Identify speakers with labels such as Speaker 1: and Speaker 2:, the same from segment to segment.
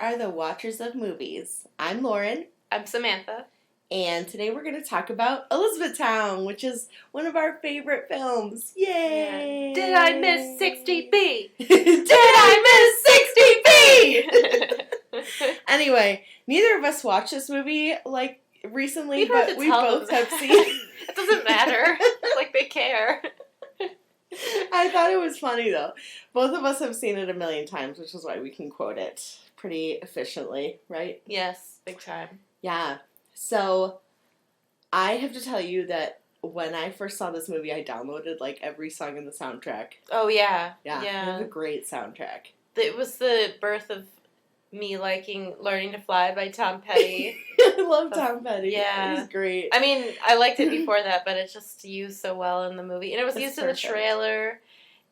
Speaker 1: are the Watchers of Movies. I'm Lauren.
Speaker 2: I'm Samantha.
Speaker 1: And today we're going to talk about Elizabethtown, which is one of our favorite films. Yay!
Speaker 2: Yeah. Did I miss 60B?
Speaker 1: Did I miss 60B? Anyway, neither of us watched this movie, recently, but we both have seen it.
Speaker 2: It doesn't matter. Like, they care.
Speaker 1: I thought it was funny, though. Both of us have seen it a million times, which is why we can quote it pretty efficiently, right?
Speaker 2: Yes, big time.
Speaker 1: Yeah. So, I have to tell you that when I first saw this movie, I downloaded, every song in the soundtrack.
Speaker 2: Oh, yeah.
Speaker 1: Yeah. It has a great soundtrack.
Speaker 2: It was the birth of me liking Learning to Fly by Tom Petty.
Speaker 1: I love Tom Petty.
Speaker 2: Yeah.
Speaker 1: It was great.
Speaker 2: I mean, I liked it before that, but it's just used so well in the movie. And it was used
Speaker 1: perfect.
Speaker 2: in the trailer.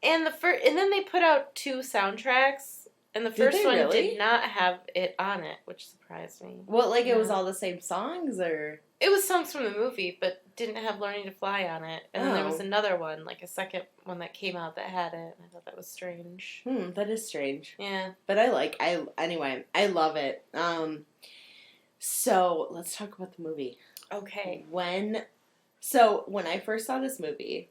Speaker 2: And and then they put out 2 soundtracks. And the first one did not have it on it, which surprised me.
Speaker 1: Well, it was all the same songs, or?
Speaker 2: It was songs from the movie, but didn't have Learning to Fly on it. And then there was another one, a second one that came out that had it, and I thought that was strange.
Speaker 1: That is strange.
Speaker 2: Yeah.
Speaker 1: But anyway, I love it. So, let's talk about the movie.
Speaker 2: Okay.
Speaker 1: When I first saw this movie,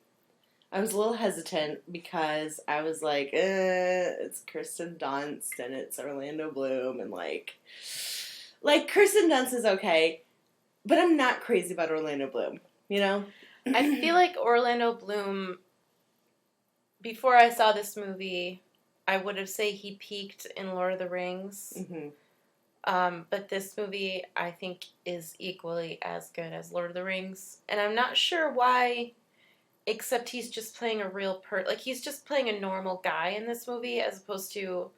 Speaker 1: I was a little hesitant because I was like, it's Kirsten Dunst and it's Orlando Bloom and Kirsten Dunst is okay, but I'm not crazy about Orlando Bloom, you know?
Speaker 2: I feel like Orlando Bloom, before I saw this movie, I would have said he peaked in Lord of the Rings.
Speaker 1: Mm-hmm.
Speaker 2: But this movie, I think, is equally as good as Lord of the Rings. And I'm not sure why, except he's just playing a real he's just playing a normal guy in this movie, as opposed to...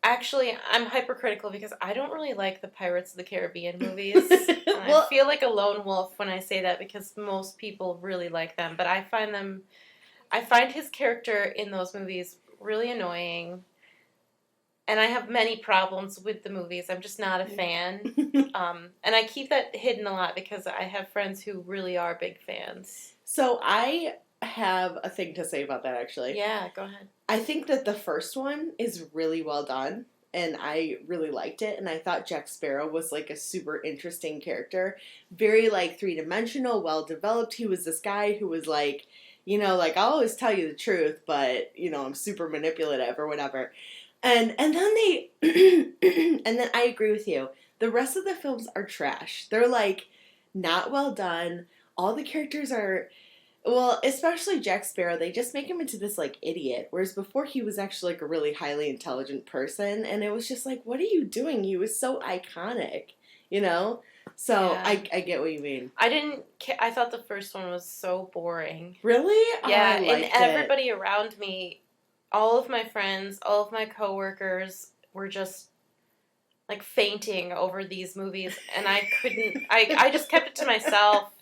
Speaker 2: Actually, I'm hypercritical because I don't really like the Pirates of the Caribbean movies. I feel like a lone wolf when I say that because most people really like them. But I find his character in those movies really annoying. And I have many problems with the movies. I'm just not a fan. And I keep that hidden a lot because I have friends who really are big fans.
Speaker 1: So I have a thing to say about that, actually.
Speaker 2: Yeah, go ahead.
Speaker 1: I think that the first one is really well done, and I really liked it, and I thought Jack Sparrow was, a super interesting character. Very, three-dimensional, well-developed. He was this guy who was, I'll always tell you the truth, but, I'm super manipulative or whatever. And then and then I agree with you. The rest of the films are trash. They're, not well done. All the characters are... Well, especially Jack Sparrow, they just make him into this, idiot. Whereas before he was actually, a really highly intelligent person. And it was just what are you doing? He was so iconic, you know? So, yeah. I get what you mean.
Speaker 2: I thought the first one was so boring.
Speaker 1: Really?
Speaker 2: Yeah, and everybody around me, all of my friends, all of my coworkers were just, fainting over these movies. And I couldn't, I just kept it to myself.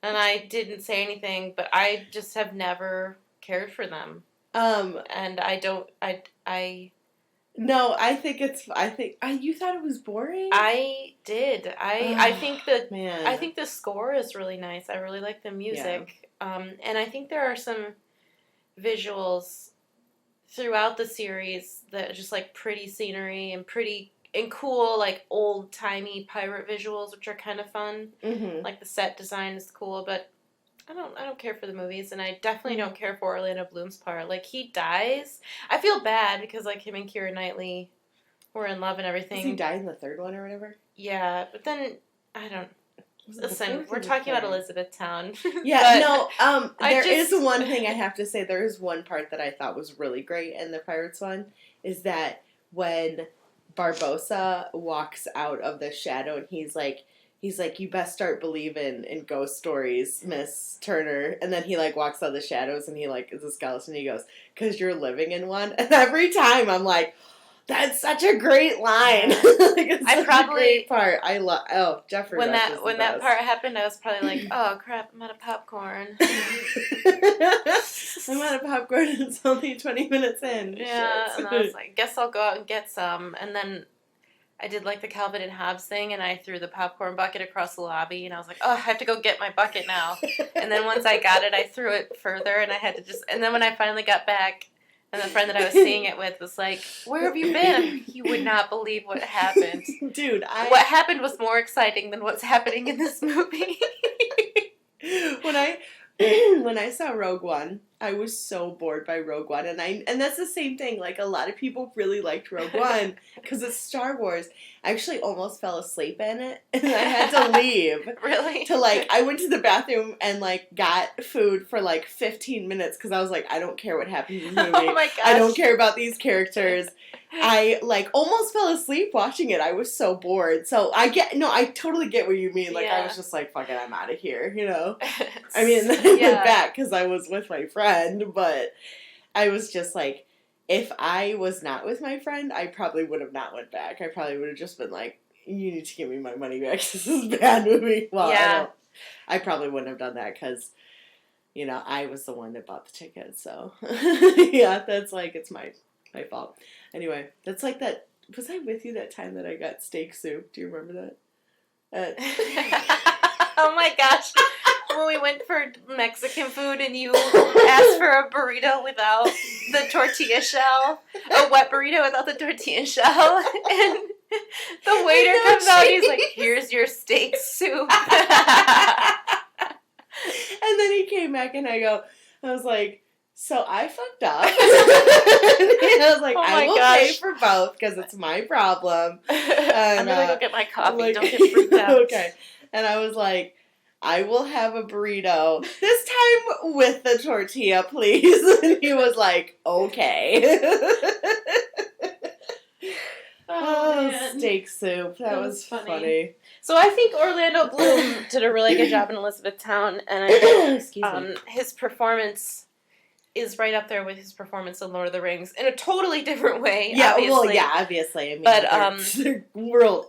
Speaker 2: And I didn't say anything, but I just have never cared for them. And I don't,
Speaker 1: No, I think you thought it was boring?
Speaker 2: I did. I think that,
Speaker 1: man.
Speaker 2: I think the score is really nice. I really like the music. Yeah. And I think there are some visuals throughout the series that are just, pretty scenery and cool, old-timey pirate visuals, which are kind of fun.
Speaker 1: Mm-hmm.
Speaker 2: The set design is cool, but I don't care for the movies, and I definitely don't care for Orlando Bloom's part. He dies. I feel bad because, him and Keira Knightley were in love and everything.
Speaker 1: Does he die in the third one or whatever?
Speaker 2: Yeah, but then, I don't... Listen, we're talking about Elizabethtown.
Speaker 1: Yeah, there is one thing I have to say. There is one part that I thought was really great in the Pirates one, is that when Barbossa walks out of the shadow and he's like, you best start believing in ghost stories, Miss Turner. And then he walks out of the shadows and he is a skeleton. And he goes, 'cause you're living in one. And every time I'm like, that's such a great line. It's such a great part. I love Jeffrey.
Speaker 2: When that part happened, I was probably like, oh crap, I'm out of popcorn.
Speaker 1: I'm out of popcorn and it's only 20 minutes in.
Speaker 2: Yeah,
Speaker 1: Shit.
Speaker 2: and I was like, guess I'll go out and get some. And then I did the Calvin and Hobbes thing, and I threw the popcorn bucket across the lobby, and I was like, oh, I have to go get my bucket now. And then once I got it, I threw it further, and I had to and then when I finally got back, And the friend that I was seeing it with was like, "Where have you been?" You would not believe what happened.
Speaker 1: Dude,
Speaker 2: what happened was more exciting than what's happening in this movie.
Speaker 1: when I when I saw Rogue One, I was so bored by Rogue One, and that's the same thing. Like, a lot of people really liked Rogue One because it's Star Wars. I actually almost fell asleep in it, and I had to leave.
Speaker 2: Really?
Speaker 1: I went to the bathroom and got food for 15 minutes because I was like, I don't care what happens in this movie.
Speaker 2: Oh my gosh.
Speaker 1: I don't care about these characters. I almost fell asleep watching it. I was so bored. So I totally get what you mean. I was just like, fuck it, I'm out of here, I mean, then I went back because I was with my friend, but I was just like, if I was not with my friend, I probably would have not went back. I probably would have just been like, you need to give me my money back. This is a bad movie. Well, I probably wouldn't have done that because, I was the one that bought the ticket. So, yeah, that's it's my fault. Anyway, that's that. Was I with you that time that I got steak soup? Do you remember that?
Speaker 2: Oh my gosh. When we went for Mexican food and you asked for a burrito without the tortilla shell, a wet burrito without the tortilla shell, and the waiter comes out and he's like, "Here's your steak soup."
Speaker 1: And then he came back and I was like, so I fucked up. I was like, I will pay for both because it's my problem. And,
Speaker 2: I'm gonna go get my coffee. Don't get freaked out.
Speaker 1: Okay. And I was like, I will have a burrito. This time with the tortilla, please. And he was like, okay. Oh, steak soup. That was funny.
Speaker 2: So I think Orlando Bloom did a really good job in Elizabethtown, and I think his performance is right up there with his performance in Lord of the Rings in a totally different way.
Speaker 1: Yeah,
Speaker 2: obviously.
Speaker 1: Obviously. I mean,
Speaker 2: but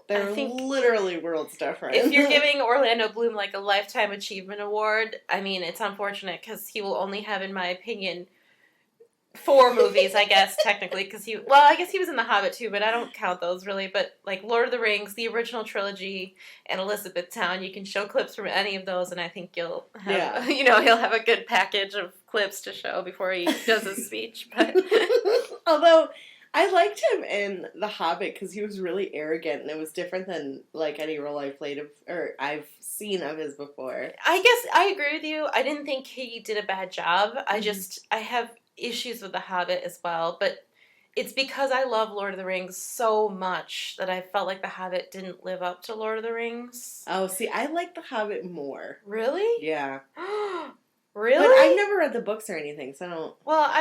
Speaker 1: they're literally worlds different.
Speaker 2: If you're giving Orlando Bloom a Lifetime Achievement Award, I mean, it's unfortunate because he will only have, in my opinion, 4 movies, I guess, technically, because I guess he was in The Hobbit too, but I don't count those really, but Lord of the Rings, the original trilogy, and Elizabethtown, you can show clips from any of those, and I think you'll have, he'll have a good package of clips to show before he does his speech, but...
Speaker 1: Although, I liked him in The Hobbit because he was really arrogant, and it was different than, any role I've seen of his before.
Speaker 2: I guess I agree with you. I didn't think he did a bad job. I have issues with The Hobbit as well, but it's because I love Lord of the Rings so much that I felt like The Hobbit didn't live up to Lord of the Rings.
Speaker 1: Oh, see, I like The Hobbit more.
Speaker 2: Really?
Speaker 1: Yeah.
Speaker 2: Really?
Speaker 1: But I've never read the books or anything, so I don't...
Speaker 2: Well,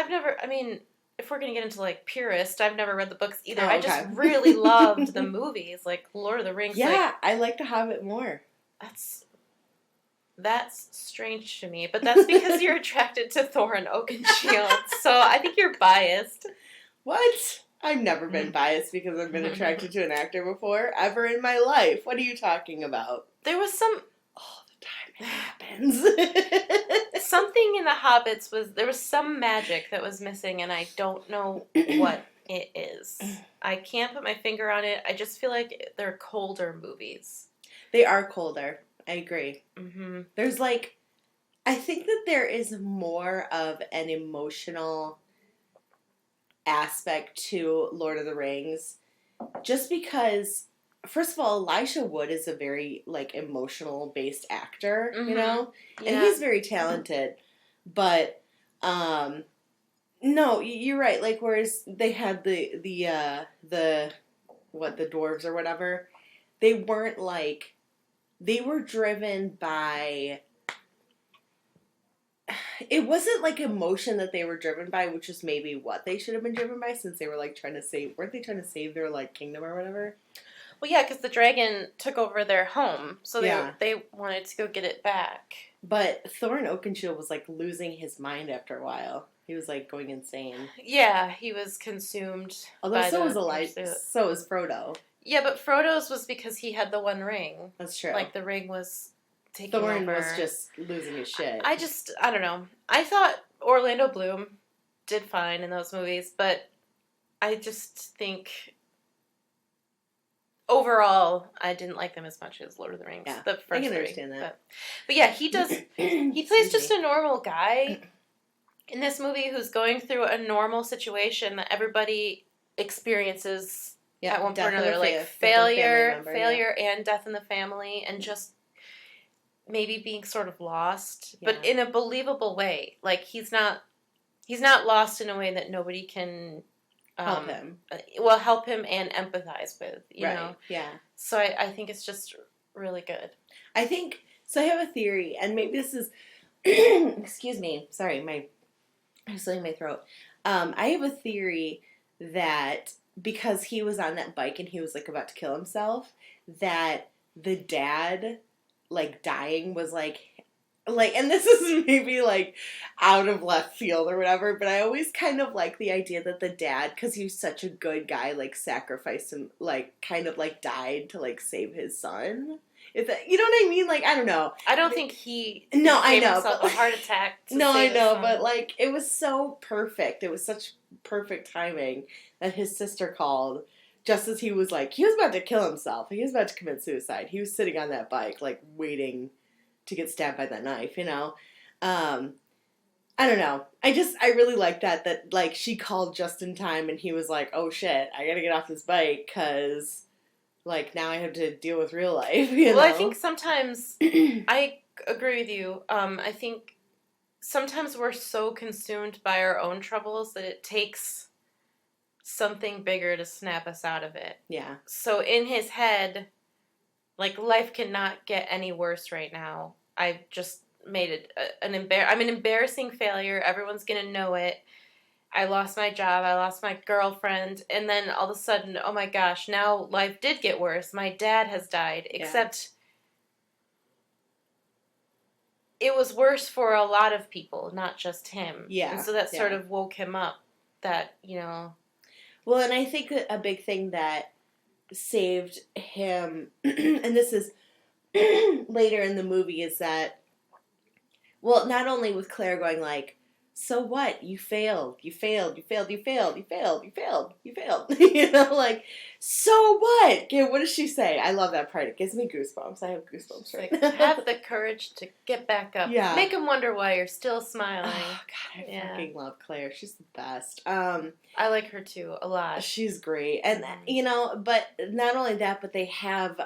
Speaker 2: if we're going to get into, purist, I've never read the books either. I just really loved the movies, Lord of the Rings.
Speaker 1: Yeah, I like The Hobbit more.
Speaker 2: That's strange to me, but that's because you're attracted to Thorin Oakenshield, so I think you're biased.
Speaker 1: What? I've never been biased because I've been attracted to an actor before, ever in my life. What are you talking about?
Speaker 2: There was
Speaker 1: all the time it happens.
Speaker 2: Something in the Hobbits there was some magic that was missing, and I don't know what it is. I can't put my finger on it. I just feel like they're colder movies.
Speaker 1: They are colder. I agree.
Speaker 2: Mm-hmm.
Speaker 1: There's I think that there is more of an emotional aspect to Lord of the Rings, just because, first of all, Elijah Wood is a very emotional based actor, and he's very talented. But no, you're right. Whereas they had the dwarves or whatever, they weren't they were driven by... It wasn't emotion that they were driven by, which is maybe what they should have been driven by, since they were trying to save... Weren't they trying to save their kingdom or whatever?
Speaker 2: Well, yeah, because the dragon took over their home, so they wanted to go get it back.
Speaker 1: But Thorin Oakenshield was losing his mind after a while. He was going insane.
Speaker 2: Yeah, he was consumed.
Speaker 1: Although so was Elijah. So was Frodo.
Speaker 2: Yeah, but Frodo's was because he had the one ring.
Speaker 1: That's true.
Speaker 2: The ring was taking over.
Speaker 1: Thorin was just losing his shit.
Speaker 2: I don't know. I thought Orlando Bloom did fine in those movies, but I just think overall I didn't like them as much as Lord of the Rings.
Speaker 1: Yeah,
Speaker 2: the first
Speaker 1: I can understand that.
Speaker 2: But yeah, he does. He plays just a normal guy. in this movie who's going through a normal situation that everybody experiences at one point or another, like failure and death in the family, and just maybe being sort of lost, but in a believable way. Like he's not lost in a way that nobody can
Speaker 1: help him.
Speaker 2: Well, help him and empathize with, you know?
Speaker 1: Yeah.
Speaker 2: So I think it's just really good.
Speaker 1: I think, so I have a theory, and maybe this is, excuse me, sorry, I'm still in my throat. I have a theory that because he was on that bike and he was, like, about to kill himself, that the dad, like, dying was, like, and this is maybe, like, out of left field or whatever, but I always kind of like the idea that the dad, because he was such a good guy, like, sacrificed him, like, kind of, like, died to, like, save his son. Is that, you know what I mean? Like, I don't know.
Speaker 2: I don't think he
Speaker 1: gave
Speaker 2: himself a heart attack to save his son.
Speaker 1: But, like, it was so perfect. It was such perfect timing that his sister called just as he was, like, he was about to kill himself. He was about to commit suicide. He was sitting on that bike, like, waiting to get stabbed by that knife, you know? I don't know. I really like that, like, she called just in time and he was like, oh shit, I gotta get off this bike because, like, now I have to deal with real life, you know?
Speaker 2: Well, I think sometimes, I agree with you, I think sometimes we're so consumed by our own troubles that it takes something bigger to snap us out of it.
Speaker 1: Yeah.
Speaker 2: So in his head, like, life cannot get any worse right now. I've just made it I'm an embarrassing failure. Everyone's gonna know it. I lost my job. I lost my girlfriend. And then all of a sudden, oh my gosh, now life did get worse. My dad has died. Yeah. Except it was worse for a lot of people, not just him.
Speaker 1: Yeah.
Speaker 2: And so that sort of woke him up that, you know.
Speaker 1: Well, and I think a big thing that saved him, and this is later in the movie, is that, well, not only with Claire going like, so what? You failed. You failed. You failed. You failed. You failed. You failed. You failed. You know, like, so what? Yeah, what does she say? I love that part. It gives me goosebumps. I have goosebumps right now.
Speaker 2: Have the courage to get back up.
Speaker 1: Yeah.
Speaker 2: Make him wonder why you're still smiling.
Speaker 1: Oh, God, I fucking love Claire. She's the best.
Speaker 2: I like her too, a lot.
Speaker 1: She's great. And, you know, but not only that, but they have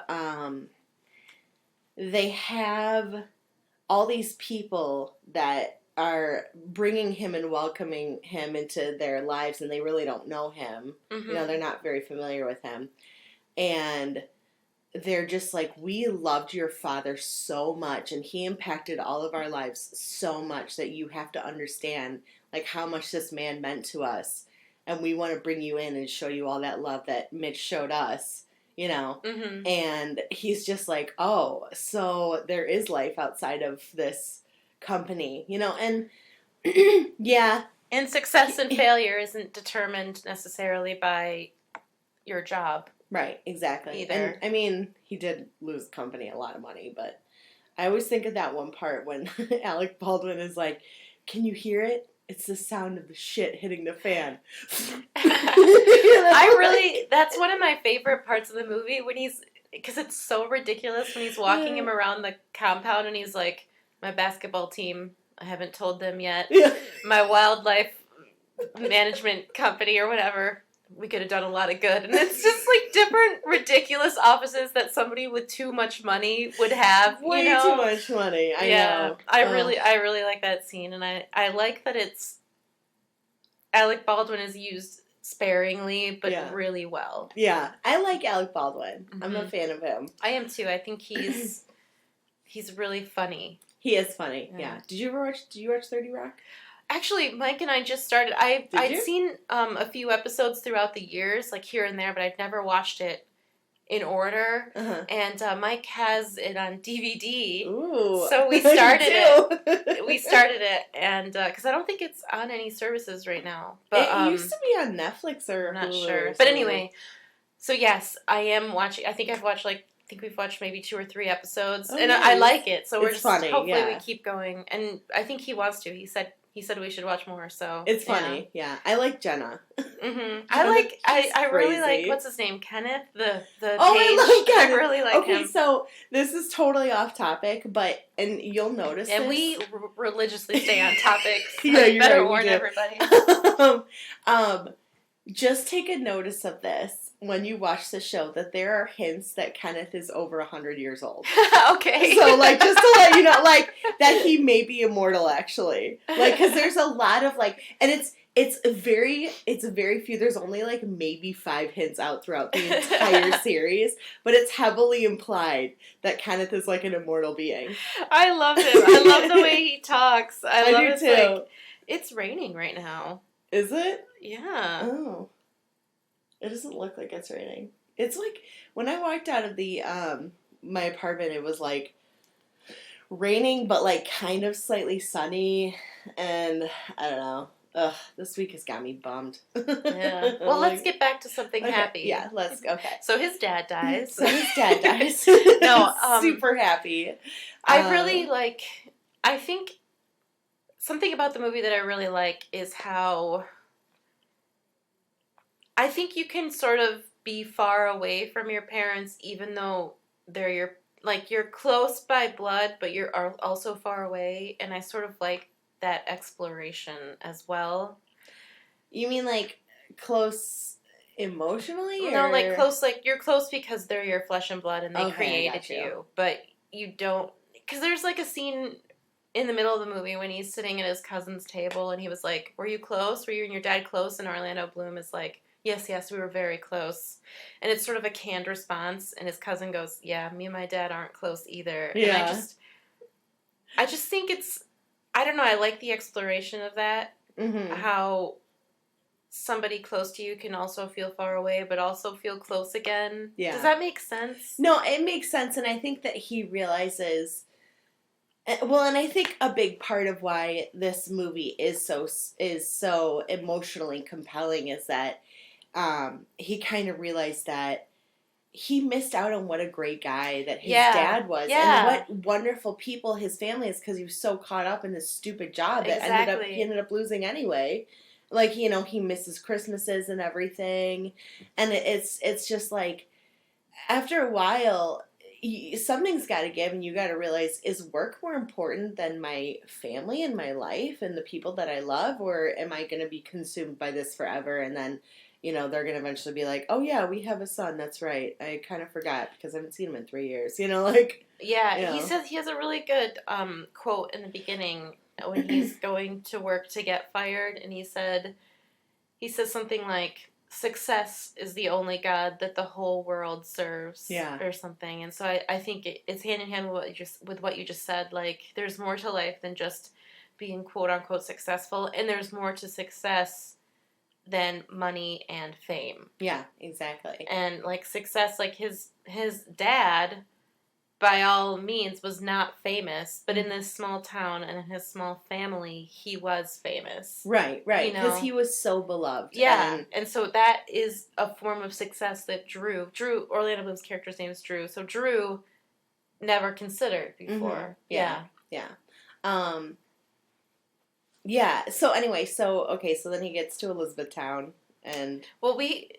Speaker 1: all these people that are bringing him and welcoming him into their lives, and they really don't know him. Mm-hmm. You know, they're not very familiar with him. And they're just like, we loved your father so much, and he impacted all of our lives so much that you have to understand, like, how much this man meant to us. And we want to bring you in and show you all that love that Mitch showed us, you know? Mm-hmm. And he's just like, oh, so there is life outside of this company, you know? And, yeah.
Speaker 2: And success and failure isn't determined necessarily by your job.
Speaker 1: Right, exactly.
Speaker 2: Either.
Speaker 1: And, I mean, he did lose the company a lot of money, but I always think of that one part when Alec Baldwin is like, can you hear it? It's the sound of the shit hitting the fan.
Speaker 2: That's one of my favorite parts of the movie when because it's so ridiculous when he's walking him around the compound and he's like, my basketball team, I haven't told them yet. Yeah. My wildlife management company or whatever, we could have done a lot of good. And it's just like different ridiculous offices that somebody with too much money would have.
Speaker 1: Way too much money. I know.
Speaker 2: I really like that scene, and I like that it's Alec Baldwin is used sparingly but really well.
Speaker 1: Yeah, I like Alec Baldwin. Mm-hmm. I'm a fan of him.
Speaker 2: I am too. I think he's really funny.
Speaker 1: He is funny. Yeah. Did you watch 30 Rock?
Speaker 2: Actually, Mike and I just started. I'd seen a few episodes throughout the years, like here and there, but I'd never watched it in order. Uh-huh. And Mike has it on DVD.
Speaker 1: Ooh,
Speaker 2: so we started it. We started it, and because I don't think it's on any services right now. But
Speaker 1: it used to be on Netflix or
Speaker 2: I'm not
Speaker 1: Hulu
Speaker 2: sure. But anyway, so yes, I am watching. I think we've watched maybe 2 or 3 episodes, and nice. I like it. So we're just funny. Hopefully we keep going, and I think he wants to. He he said we should watch more. So
Speaker 1: it's funny. Yeah. I like Jenna.
Speaker 2: I really like, what's his name, Kenneth, the
Speaker 1: oh,
Speaker 2: page.
Speaker 1: I love Kenneth.
Speaker 2: I really like him.
Speaker 1: Okay, so this is totally off topic, and you'll notice
Speaker 2: and
Speaker 1: this.
Speaker 2: we religiously stay on topic. So
Speaker 1: yeah,
Speaker 2: you better
Speaker 1: right,
Speaker 2: warn everybody.
Speaker 1: Just take a notice of this when you watch the show, that there are hints that Kenneth is over 100 years old.
Speaker 2: Okay.
Speaker 1: So, like, just to let you know, like, that he may be immortal, actually. Like, because there's a lot of, like, and it's very few. There's only, like, maybe 5 hints out throughout the entire series, but it's heavily implied that Kenneth is, like, an immortal being.
Speaker 2: I love him. I love the way he talks. I love
Speaker 1: do
Speaker 2: it.
Speaker 1: too.
Speaker 2: Like, it's raining right now.
Speaker 1: Is it?
Speaker 2: Yeah.
Speaker 1: Oh. It doesn't look like it's raining. It's like, when I walked out of the, my apartment, it was like raining, but like kind of slightly sunny, and I don't know. Ugh, this week has got me bummed.
Speaker 2: Yeah. Well, let's get back to something happy.
Speaker 1: Yeah, let's go. Okay.
Speaker 2: So his dad dies.
Speaker 1: No, super happy.
Speaker 2: I really like, I think something about the movie that I really like is how I think you can sort of be far away from your parents, even though they're you're close by blood, but you're also far away. And I sort of like that exploration as well.
Speaker 1: You mean like close emotionally?
Speaker 2: No,
Speaker 1: or?
Speaker 2: like close, like you're close because they're your flesh and blood and they
Speaker 1: Okay,
Speaker 2: created you. But you don't, because there's like a scene in the middle of the movie when he's sitting at his cousin's table and he was like, were you close? Were you and your dad close? And Orlando Bloom is like, yes, we were very close. And it's sort of a canned response. And his cousin goes, yeah, me and my dad aren't close either.
Speaker 1: Yeah.
Speaker 2: And I just think it's, I don't know, I like the exploration of that.
Speaker 1: Mm-hmm.
Speaker 2: How somebody close to you can also feel far away, but also feel close again.
Speaker 1: Yeah.
Speaker 2: Does that make sense?
Speaker 1: No, it makes sense. And I think that he realizes, well, and I think a big part of why this movie is so emotionally compelling is that he kind of realized that he missed out on what a great guy that his dad was, and what wonderful people his family is, because he was so caught up in this stupid job that he ended up losing anyway. Like, you know, he misses Christmases and everything, and it's just like, after a while, something's got to give, and you got to realize, is work more important than my family and my life and the people that I love, or am I going to be consumed by this forever? And then, you know, they're going to eventually be like, oh yeah, we have a son, that's right, I kind of forgot because I haven't seen him in 3 years, you know, like.
Speaker 2: Yeah,
Speaker 1: you know.
Speaker 2: He says, he has a really good quote in the beginning when he's going to work to get fired, and he says something like, success is the only God that the whole world serves, or something. And so I think it's hand in hand with what you just said. Like, there's more to life than just being quote unquote successful, and there's more to success than money and fame.
Speaker 1: Yeah, exactly.
Speaker 2: And like success, like his dad, by all means, was not famous, but in this small town and in his small family, he was famous.
Speaker 1: Right, because he was so beloved.
Speaker 2: Yeah, and so that is a form of success that Drew, Orlando Bloom's character's name is Drew, so Drew never considered before.
Speaker 1: Mm-hmm. Yeah, so anyway, so then he gets to Elizabethtown. And we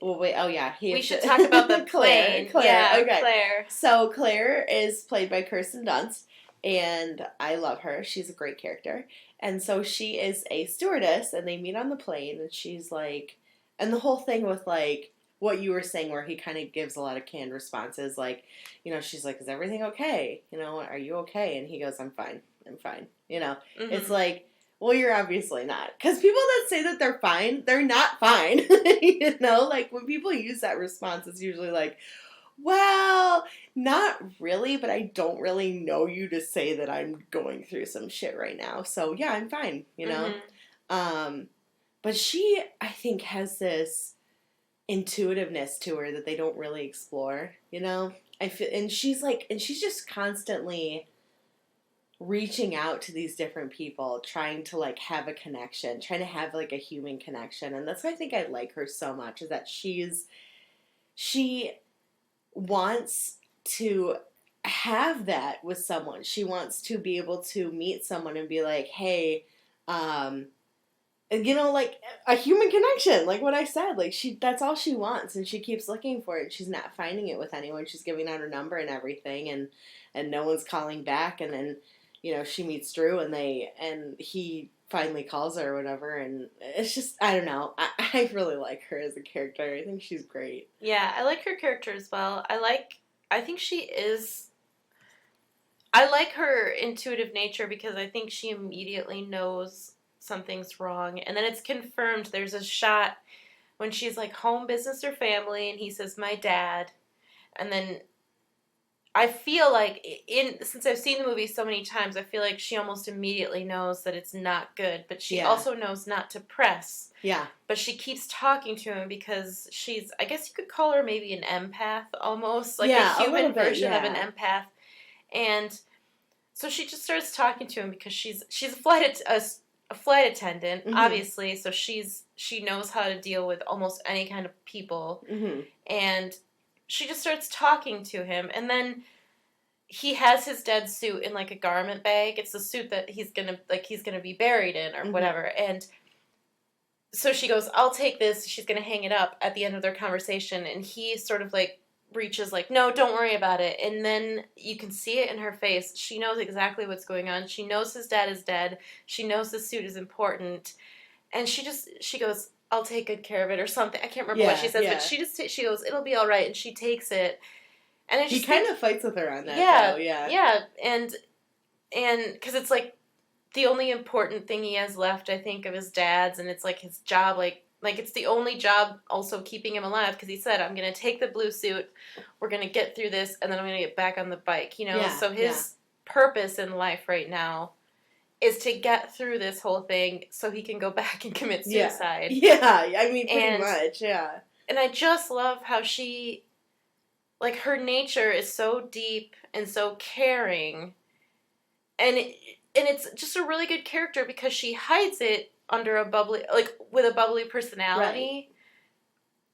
Speaker 1: should
Speaker 2: talk about the plane.
Speaker 1: Claire. Okay.
Speaker 2: Claire.
Speaker 1: So Claire is played by Kirsten Dunst, and I love her. She's a great character. And so she is a stewardess, and they meet on the plane, and she's like, and the whole thing with like what you were saying, where he kind of gives a lot of canned responses, like, you know, she's like, is everything okay? You know, are you okay? And he goes, I'm fine. You know, It's like, well, you're obviously not. Because people that say that they're fine, they're not fine. You know? Like, when people use that response, it's usually like, well, not really, but I don't really know you to say that I'm going through some shit right now. So, yeah, I'm fine, you know? But she, I think, has this intuitiveness to her that they don't really explore, you know? I feel, and she's just constantly reaching out to these different people, trying to like have a connection, trying to have like a human connection. And that's why I think I like her so much, is that she wants to have that with someone. She wants to be able to meet someone and be like, hey, you know, like a human connection, like what I said. Like that's all she wants, and she keeps looking for it. She's not finding it with anyone. She's giving out her number and everything, and no one's calling back. And then, you know, she meets Drew, and he finally calls her or whatever. And it's just, I don't know. I really like her as a character. I think she's great.
Speaker 2: Yeah, I like her character as well. I think she is. I like her intuitive nature because I think she immediately knows something's wrong. And then it's confirmed. There's a shot when she's like, home, business, or family, and he says, my dad. And then I feel like, since I've seen the movie so many times, I feel like she almost immediately knows that it's not good. But she also knows not to press.
Speaker 1: Yeah.
Speaker 2: But she keeps talking to him because she's, I guess you could call her maybe an empath almost. Like a human version of an empath. And so she just starts talking to him because she's a flight attendant, obviously. So she knows how to deal with almost any kind of people, and she just starts talking to him. And then he has his dead suit in like a garment bag. It's the suit that he's gonna be buried in or whatever. And so she goes, "I'll take this." She's gonna hang it up at the end of their conversation, and he sort of like reaches like, "No, don't worry about it." And then you can see it in her face. She knows exactly what's going on. She knows his dad is dead. She knows the suit is important. And she goes, "I'll take good care of it," or something. I can't remember what she says, but she goes, "It'll be all right." And she takes it. And
Speaker 1: he kind of fights with her on that.
Speaker 2: Yeah. And because it's like the only important thing he has left, I think, of his dad's, and it's like his job, like it's the only job also keeping him alive, because he said, "I'm going to take the blue suit, we're going to get through this, and then I'm going to get back on the bike," you know? So his purpose in life right now is to get through this whole thing so he can go back and commit suicide.
Speaker 1: Yeah, I mean, pretty much, yeah.
Speaker 2: And I just love how she, like, her nature is so deep and so caring, and it's just a really good character because she hides it under with a bubbly personality,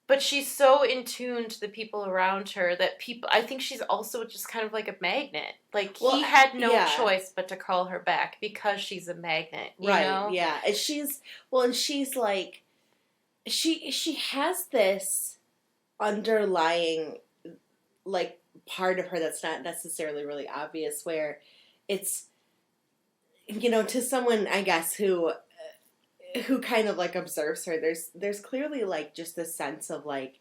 Speaker 2: but she's so in tune to the people around her that I think she's also just kind of like a magnet. Like, he had no choice but to call her back because she's a magnet, you know?
Speaker 1: Yeah. And she's like, she has this underlying, like, part of her that's not necessarily really obvious, where it's, you know, to someone, I guess, who kind of like observes her, there's clearly like just this sense of like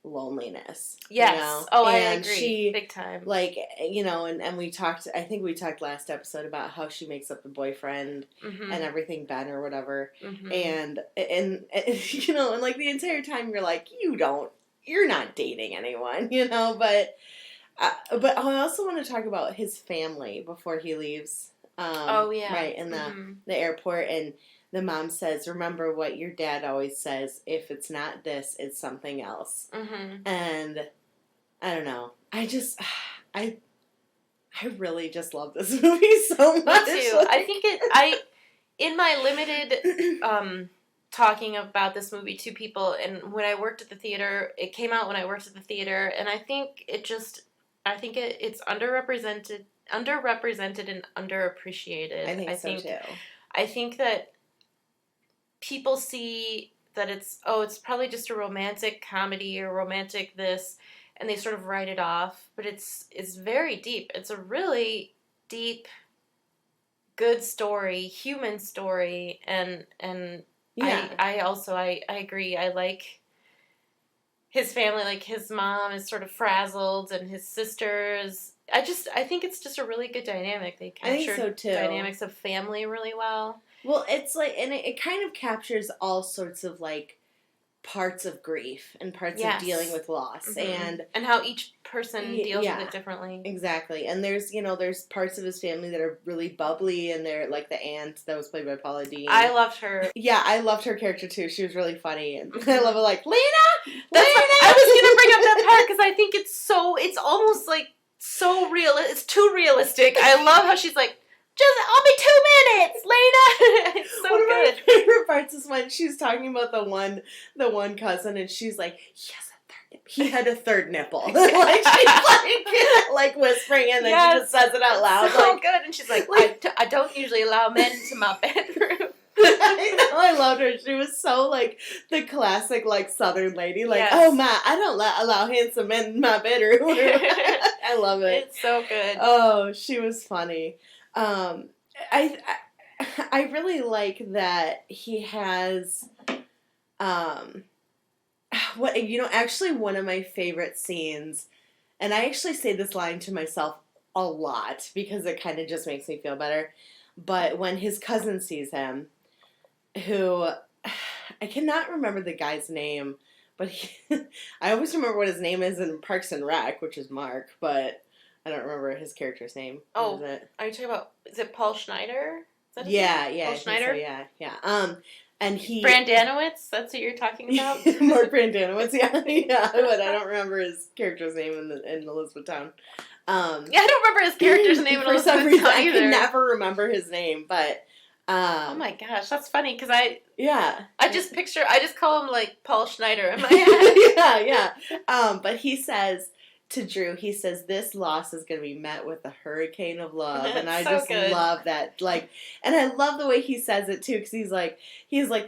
Speaker 1: loneliness.
Speaker 2: Yes.
Speaker 1: You know?
Speaker 2: Oh, and I agree. Big time.
Speaker 1: Like, you know, and I think we talked last episode about how she makes up the boyfriend and everything, Ben or whatever. And you know, and like the entire time you're like, you're not dating anyone, you know, but I also want to talk about his family before he leaves. Right, in the airport, and the mom says, "Remember what your dad always says, if it's not this, it's something else." And I don't know. I really just love this movie so much.
Speaker 2: Me too. I think in my limited talking about this movie to people, and when I worked at the theater, it came out when I worked at the theater, and I think it's underrepresented and underappreciated.
Speaker 1: I think so too.
Speaker 2: I think that people see that it's probably just a romantic comedy or romantic this, and they sort of write it off. But it's very deep. It's a really deep, good story, human story, and I agree. I like his family. Like, his mom is sort of frazzled, and his sisters. I think it's just a really good dynamic. They capture dynamics of family really well.
Speaker 1: Well, it's like, and it kind of captures all sorts of like parts of grief and parts of dealing with loss, and
Speaker 2: how each person deals with it differently.
Speaker 1: Exactly. And there's parts of his family that are really bubbly, and they're like the aunt that was played by Paula Deen.
Speaker 2: I loved her.
Speaker 1: Yeah, I loved her character too. She was really funny, and I love it. Like, Lena.
Speaker 2: I was gonna bring up that part because I think it's almost like so real. It's too realistic. I love how she's like, "I'll be 2 minutes, Lena." It's so good.
Speaker 1: One of my favorite parts is when she's talking about the one cousin, and she's like, he had a third nipple. Like, she's like whispering, and then she just says it out loud.
Speaker 2: So good, and she's like, I don't usually allow men into my bedroom.
Speaker 1: I know, I loved her. She was so, like, the classic, like, Southern lady. Like,
Speaker 2: Yes.
Speaker 1: oh, I don't allow handsome men in my bedroom. I love it.
Speaker 2: It's so good.
Speaker 1: Oh, she was funny. I really like that he has, actually one of my favorite scenes, and I actually say this line to myself a lot because it kind of just makes me feel better, but when his cousin sees him, who, I cannot remember the guy's name, but I always remember what his name is in Parks and Rec, which is Mark, but I don't remember his character's name.
Speaker 2: Oh,
Speaker 1: what is it?
Speaker 2: Are you talking about, is it Paul Schneider? Is that his
Speaker 1: Yeah,
Speaker 2: name? Paul Schneider?
Speaker 1: So, yeah. And he...
Speaker 2: Brandanowitz? That's what you're talking about?
Speaker 1: Mark Brandanowitz, yeah, but I don't remember his character's name in Elizabethtown.
Speaker 2: I don't remember his character's name in
Speaker 1: for some reason,
Speaker 2: either.
Speaker 1: I can never remember his name, but...
Speaker 2: oh my gosh, that's funny, because I just call him, like, Paul Schneider in my head.
Speaker 1: yeah. But he says to Drew, this loss is going to be met with a hurricane of love, and I just love that, like, and I love the way he says it too, because he's like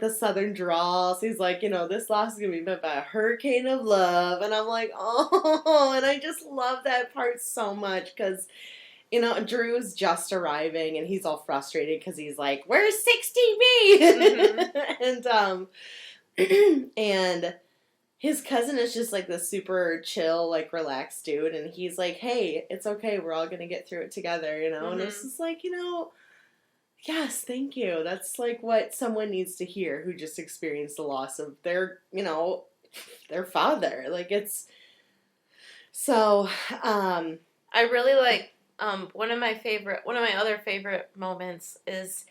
Speaker 1: the Southern drawl, so he's like, this loss is going to be met by a hurricane of love, and I'm like, oh, and I just love that part so much, because Drew's just arriving, and he's all frustrated because he's like, "Where's 60B?"
Speaker 2: Mm-hmm.
Speaker 1: And his cousin is just like this super chill, like relaxed dude, and he's like, "Hey, it's okay. We're all gonna get through it together,"
Speaker 2: Mm-hmm.
Speaker 1: And it's just like, yes, thank you. That's like what someone needs to hear who just experienced the loss of their father. Like it's so.
Speaker 2: I really like. One of my other favorite moments is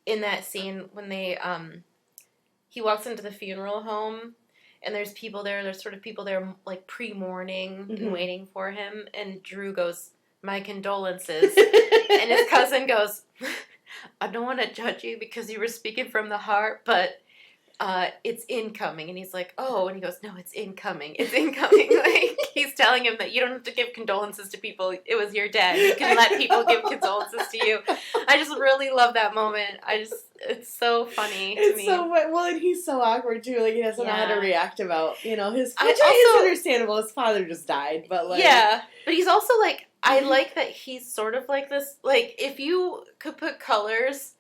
Speaker 2: in that scene when he walks into the funeral home, and there's people there. There's sort of people there like pre-mourning and waiting for him. And Drew goes, "My condolences," and his cousin goes, "I don't want to judge you because you were speaking from the heart, but it's incoming." And he's like, "Oh," and he goes, "No, it's incoming. It's incoming." Like he's telling him that you don't have to give condolences to people. It was your dad. You can let people give condolences to you. I just really love that moment. It's so funny to me.
Speaker 1: So well, and he's so awkward too. Like he doesn't know how to react about his. Which is understandable. His father just died, but like
Speaker 2: but he's also like I like that he's sort of like this. Like if you could put colors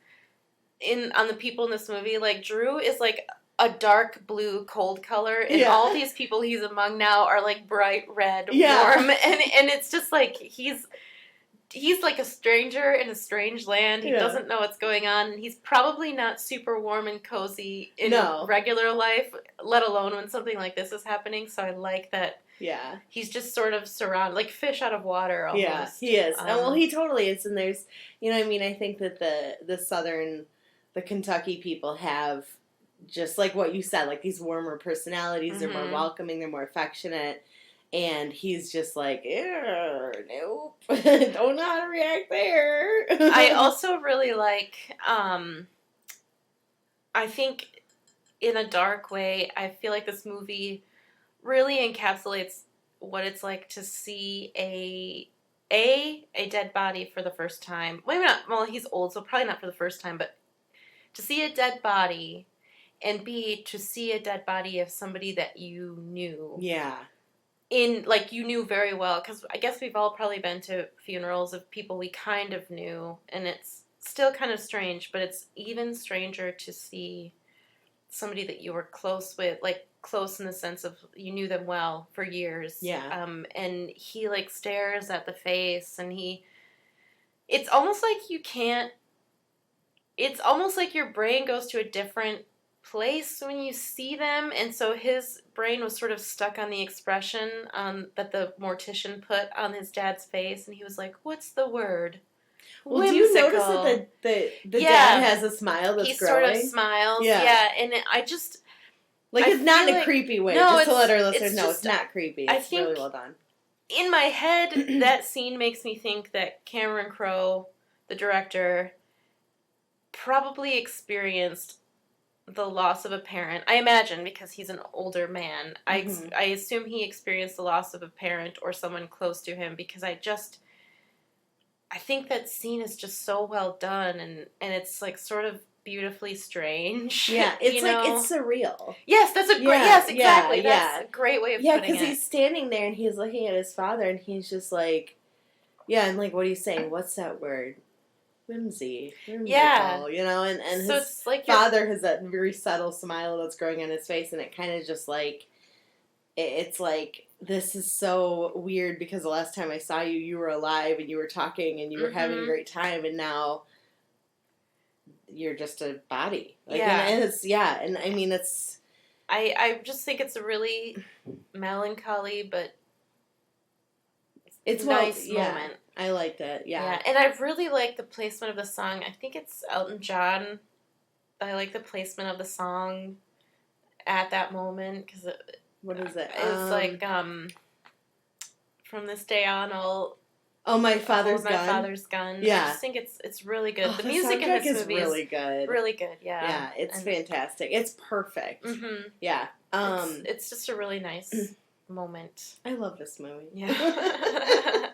Speaker 2: on the people in this movie, like Drew is like a dark blue cold color, and all these people he's among now are like bright red warm, and it's just like he's like a stranger in a strange land. He doesn't know what's going on, and he's probably not super warm and cozy in regular life, let alone when something like this is happening. So I like that. Yeah, he's just sort of surrounded, like fish out of water almost.
Speaker 1: Yeah, he is. Well, he totally is, and there's, I think that the Southern, the Kentucky people have just like what you said, like these warmer personalities. They're more welcoming. They're more affectionate. And he's just like, nope, don't know how to react there.
Speaker 2: I also really like, I think in a dark way, I feel like this movie really encapsulates what it's like to see a dead body for the first time. Well, he's old, so probably not for the first time, but to see a dead body, and B, to see a dead body of somebody that you knew. Yeah. You knew very well, because I guess we've all probably been to funerals of people we kind of knew, and it's still kind of strange, but it's even stranger to see somebody that you were close with, like close in the sense of you knew them well for years. Yeah. And he like stares at the face, and it's almost like it's almost like your brain goes to a different place when you see them, and so his brain was sort of stuck on the expression that the mortician put on his dad's face, and he was like, "What's the word?"
Speaker 1: Well, do you notice that the dad has a smile that's growing? He
Speaker 2: sort of smiles, and I just
Speaker 1: it's not in a creepy way. No, just to let our listeners know, it's not creepy. It's really well done.
Speaker 2: In my head, that scene makes me think that Cameron Crowe, the director, probably experienced the loss of a parent. I imagine, because he's an older man. I assume he experienced the loss of a parent or someone close to him, because I think that scene is just so well done, and it's like sort of beautifully strange.
Speaker 1: Yeah, it's like,
Speaker 2: know?
Speaker 1: it's surreal.
Speaker 2: Yes, that's a great, yes, exactly. That's a great way of putting it.
Speaker 1: Yeah, because he's standing there and he's looking at his father and he's just like, yeah, and like, what are you saying? What's that word? Whimsical, you know, and
Speaker 2: so
Speaker 1: his like father has that very subtle smile that's growing on his face, and it kind of just like, it's like, this is so weird because the last time I saw you, you were alive and you were talking and you were having a great time, and now you're just a body. Like, and it's, and I mean, it's...
Speaker 2: I just think it's a really melancholy, but it's nice moment.
Speaker 1: I liked it,
Speaker 2: Yeah, and I really like the placement of the song. I think it's Elton John. I like the placement of the song at that moment, because
Speaker 1: what is it?
Speaker 2: It's like, from this day on, I'll...
Speaker 1: Oh, my father's gun.
Speaker 2: My father's gun.
Speaker 1: Yeah.
Speaker 2: I just think it's really good.
Speaker 1: Oh,
Speaker 2: the music in this movie
Speaker 1: is really good.
Speaker 2: Really good, yeah.
Speaker 1: Yeah, it's fantastic. It's perfect.
Speaker 2: Mm-hmm.
Speaker 1: Yeah.
Speaker 2: It's just a really nice moment.
Speaker 1: I love this movie.
Speaker 2: Yeah.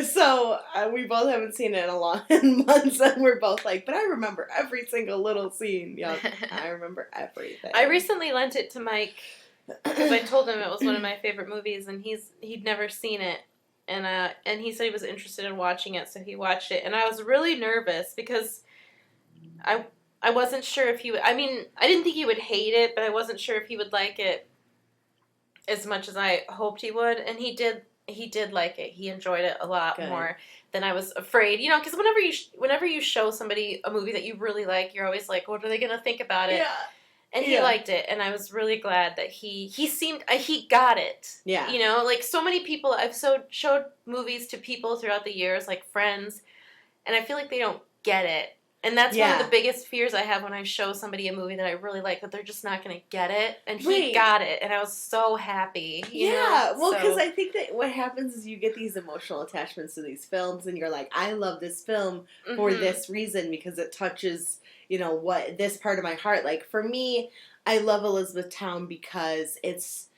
Speaker 1: So we both haven't seen it in months, and we're both like, but I remember every single little scene. Yeah, I remember everything.
Speaker 2: I recently lent it to Mike because I told him it was one of my favorite movies, and he'd never seen it, and he said he was interested in watching it, so he watched it, and I was really nervous because I wasn't sure if he would. I mean, I didn't think he would hate it, but I wasn't sure if he would like it as much as I hoped he would, and he did. He did like it. He enjoyed it a lot more than I was afraid. You know, because whenever you show somebody a movie that you really like, you're always like, what are they going to think about it?
Speaker 1: Yeah.
Speaker 2: And he liked it, and I was really glad that he got it.
Speaker 1: Yeah.
Speaker 2: You know, like so many people, I've showed movies to people throughout the years, like friends, and I feel like they don't get it. And that's one of the biggest fears I have when I show somebody a movie that I really like, that they're just not going to get it. And he got it, and I was so happy. You know?
Speaker 1: Well, because I think that what happens is you get these emotional attachments to these films, and you're like, I love this film for this reason, because it touches, you know, what this part of my heart. Like, for me, I love Elizabethtown because it's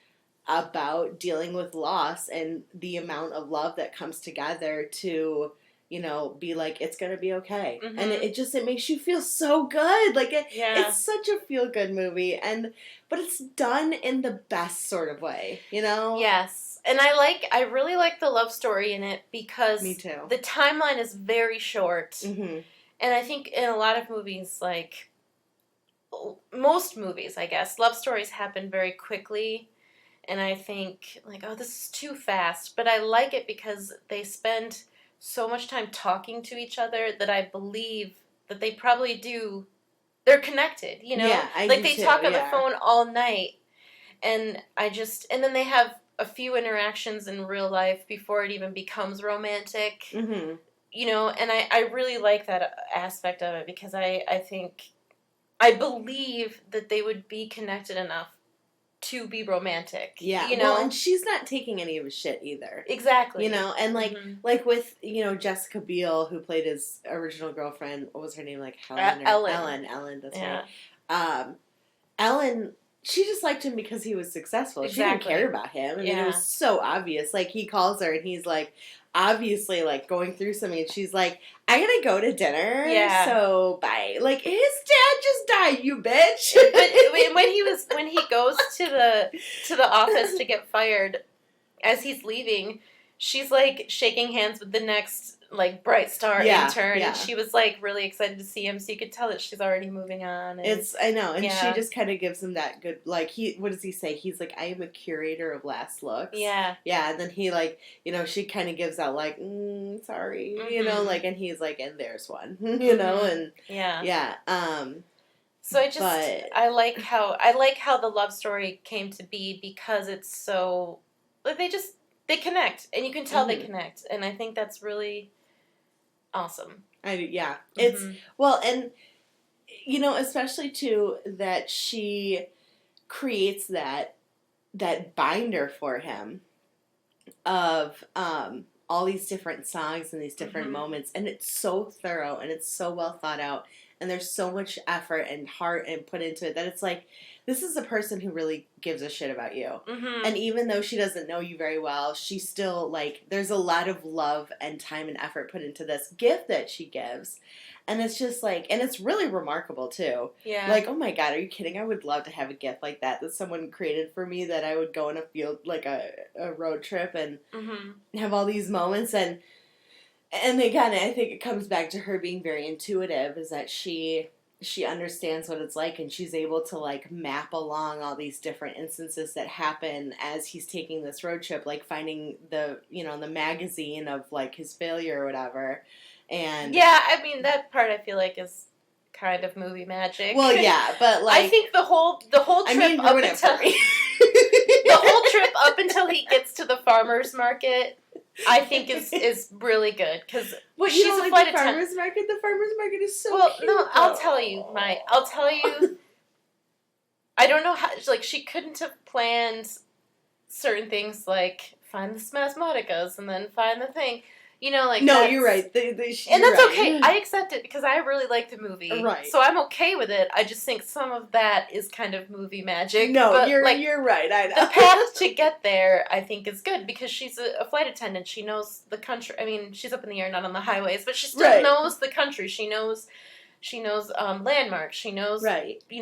Speaker 1: about dealing with loss and the amount of love that comes together to... you know, be like, it's gonna be okay. And it makes you feel so good. Like, it's such a feel-good movie, but it's done in the best sort of way, you know?
Speaker 2: Yes. And I really like the love story in it, because
Speaker 1: Me too.
Speaker 2: The timeline is very short. And I think in a lot of movies, like, most movies, I guess, love stories happen very quickly. And I think, like, oh, this is too fast. But I like it because they spend so much time talking to each other that I believe that they probably do. They're connected, you know?
Speaker 1: Yeah,
Speaker 2: like they talk on the phone all night, and then they have a few interactions in real life before it even becomes romantic. You know, and I really like that aspect of it, because I believe that they would be connected enough to be romantic.
Speaker 1: Yeah.
Speaker 2: You know?
Speaker 1: Well, and she's not taking any of his shit either.
Speaker 2: Exactly.
Speaker 1: You know, and like with, you know, Jessica Biel, who played his original girlfriend, what was her name? Like Helen? Ellen, that's right. Ellen, she just liked him because he was successful. Exactly. She didn't care about him. I mean, it was so obvious. Like, he calls her and he's like, obviously, like, going through something, and she's like, I gotta go to dinner, so bye. Like, his dad just died, you bitch.
Speaker 2: But when he goes to the office to get fired, as he's leaving, she's like shaking hands with the next like bright star intern, and she was like really excited to see him, so you could tell that she's already moving on. And,
Speaker 1: I know, and she just kind of gives him that good, like, what does he say? He's like, I am a curator of last looks. Yeah, and then he, like, you know, she kind of gives out like, sorry, you know, like, and he's like, and there's one, you know, and
Speaker 2: so I like how the love story came to be, because it's so, like, they connect, and you can tell they connect, and I think that's really awesome.
Speaker 1: It's well, and you know, especially too, that she creates that binder for him of all these different songs and these different moments, and it's so thorough and it's so well thought out, and there's so much effort and heart and put into it that it's like, this is a person who really gives a shit about you.
Speaker 2: Mm-hmm.
Speaker 1: And even though she doesn't know you very well, she still, like, there's a lot of love and time and effort put into this gift that she gives. And it's just like, and it's really remarkable too.
Speaker 2: Yeah.
Speaker 1: Like, oh my God, are you kidding? I would love to have a gift like that someone created for me, that I would go on a field, like a road trip and have all these moments. And again, I think it comes back to her being very intuitive, is that she understands what it's like, and she's able to, like, map along all these different instances that happen as he's taking this road trip, like finding the, the magazine of, like, his failure or whatever. And
Speaker 2: yeah, I mean, that part I feel like is kind of movie magic.
Speaker 1: Well, yeah, but, like,
Speaker 2: I think the whole trip up until the whole trip up until he gets to the farmer's market, I think is really good, because she's a flight attendant.
Speaker 1: Farmer's market. The farmer's market is so cute.
Speaker 2: No, I'll tell you. I don't know how. Like, she couldn't have planned certain things, like find the spasmodicas and then find the thing. Like,
Speaker 1: no, you're right.
Speaker 2: And that's okay. I accept it because I really like the movie.
Speaker 1: Right.
Speaker 2: So I'm okay with it. I just think some of that is kind of movie magic.
Speaker 1: No,
Speaker 2: but,
Speaker 1: you're right. I know.
Speaker 2: The path to get there, I think, is good because she's a flight attendant. She knows the country. I mean, she's up in the air, not on the highways, but she still knows the country. She knows landmarks. She knows,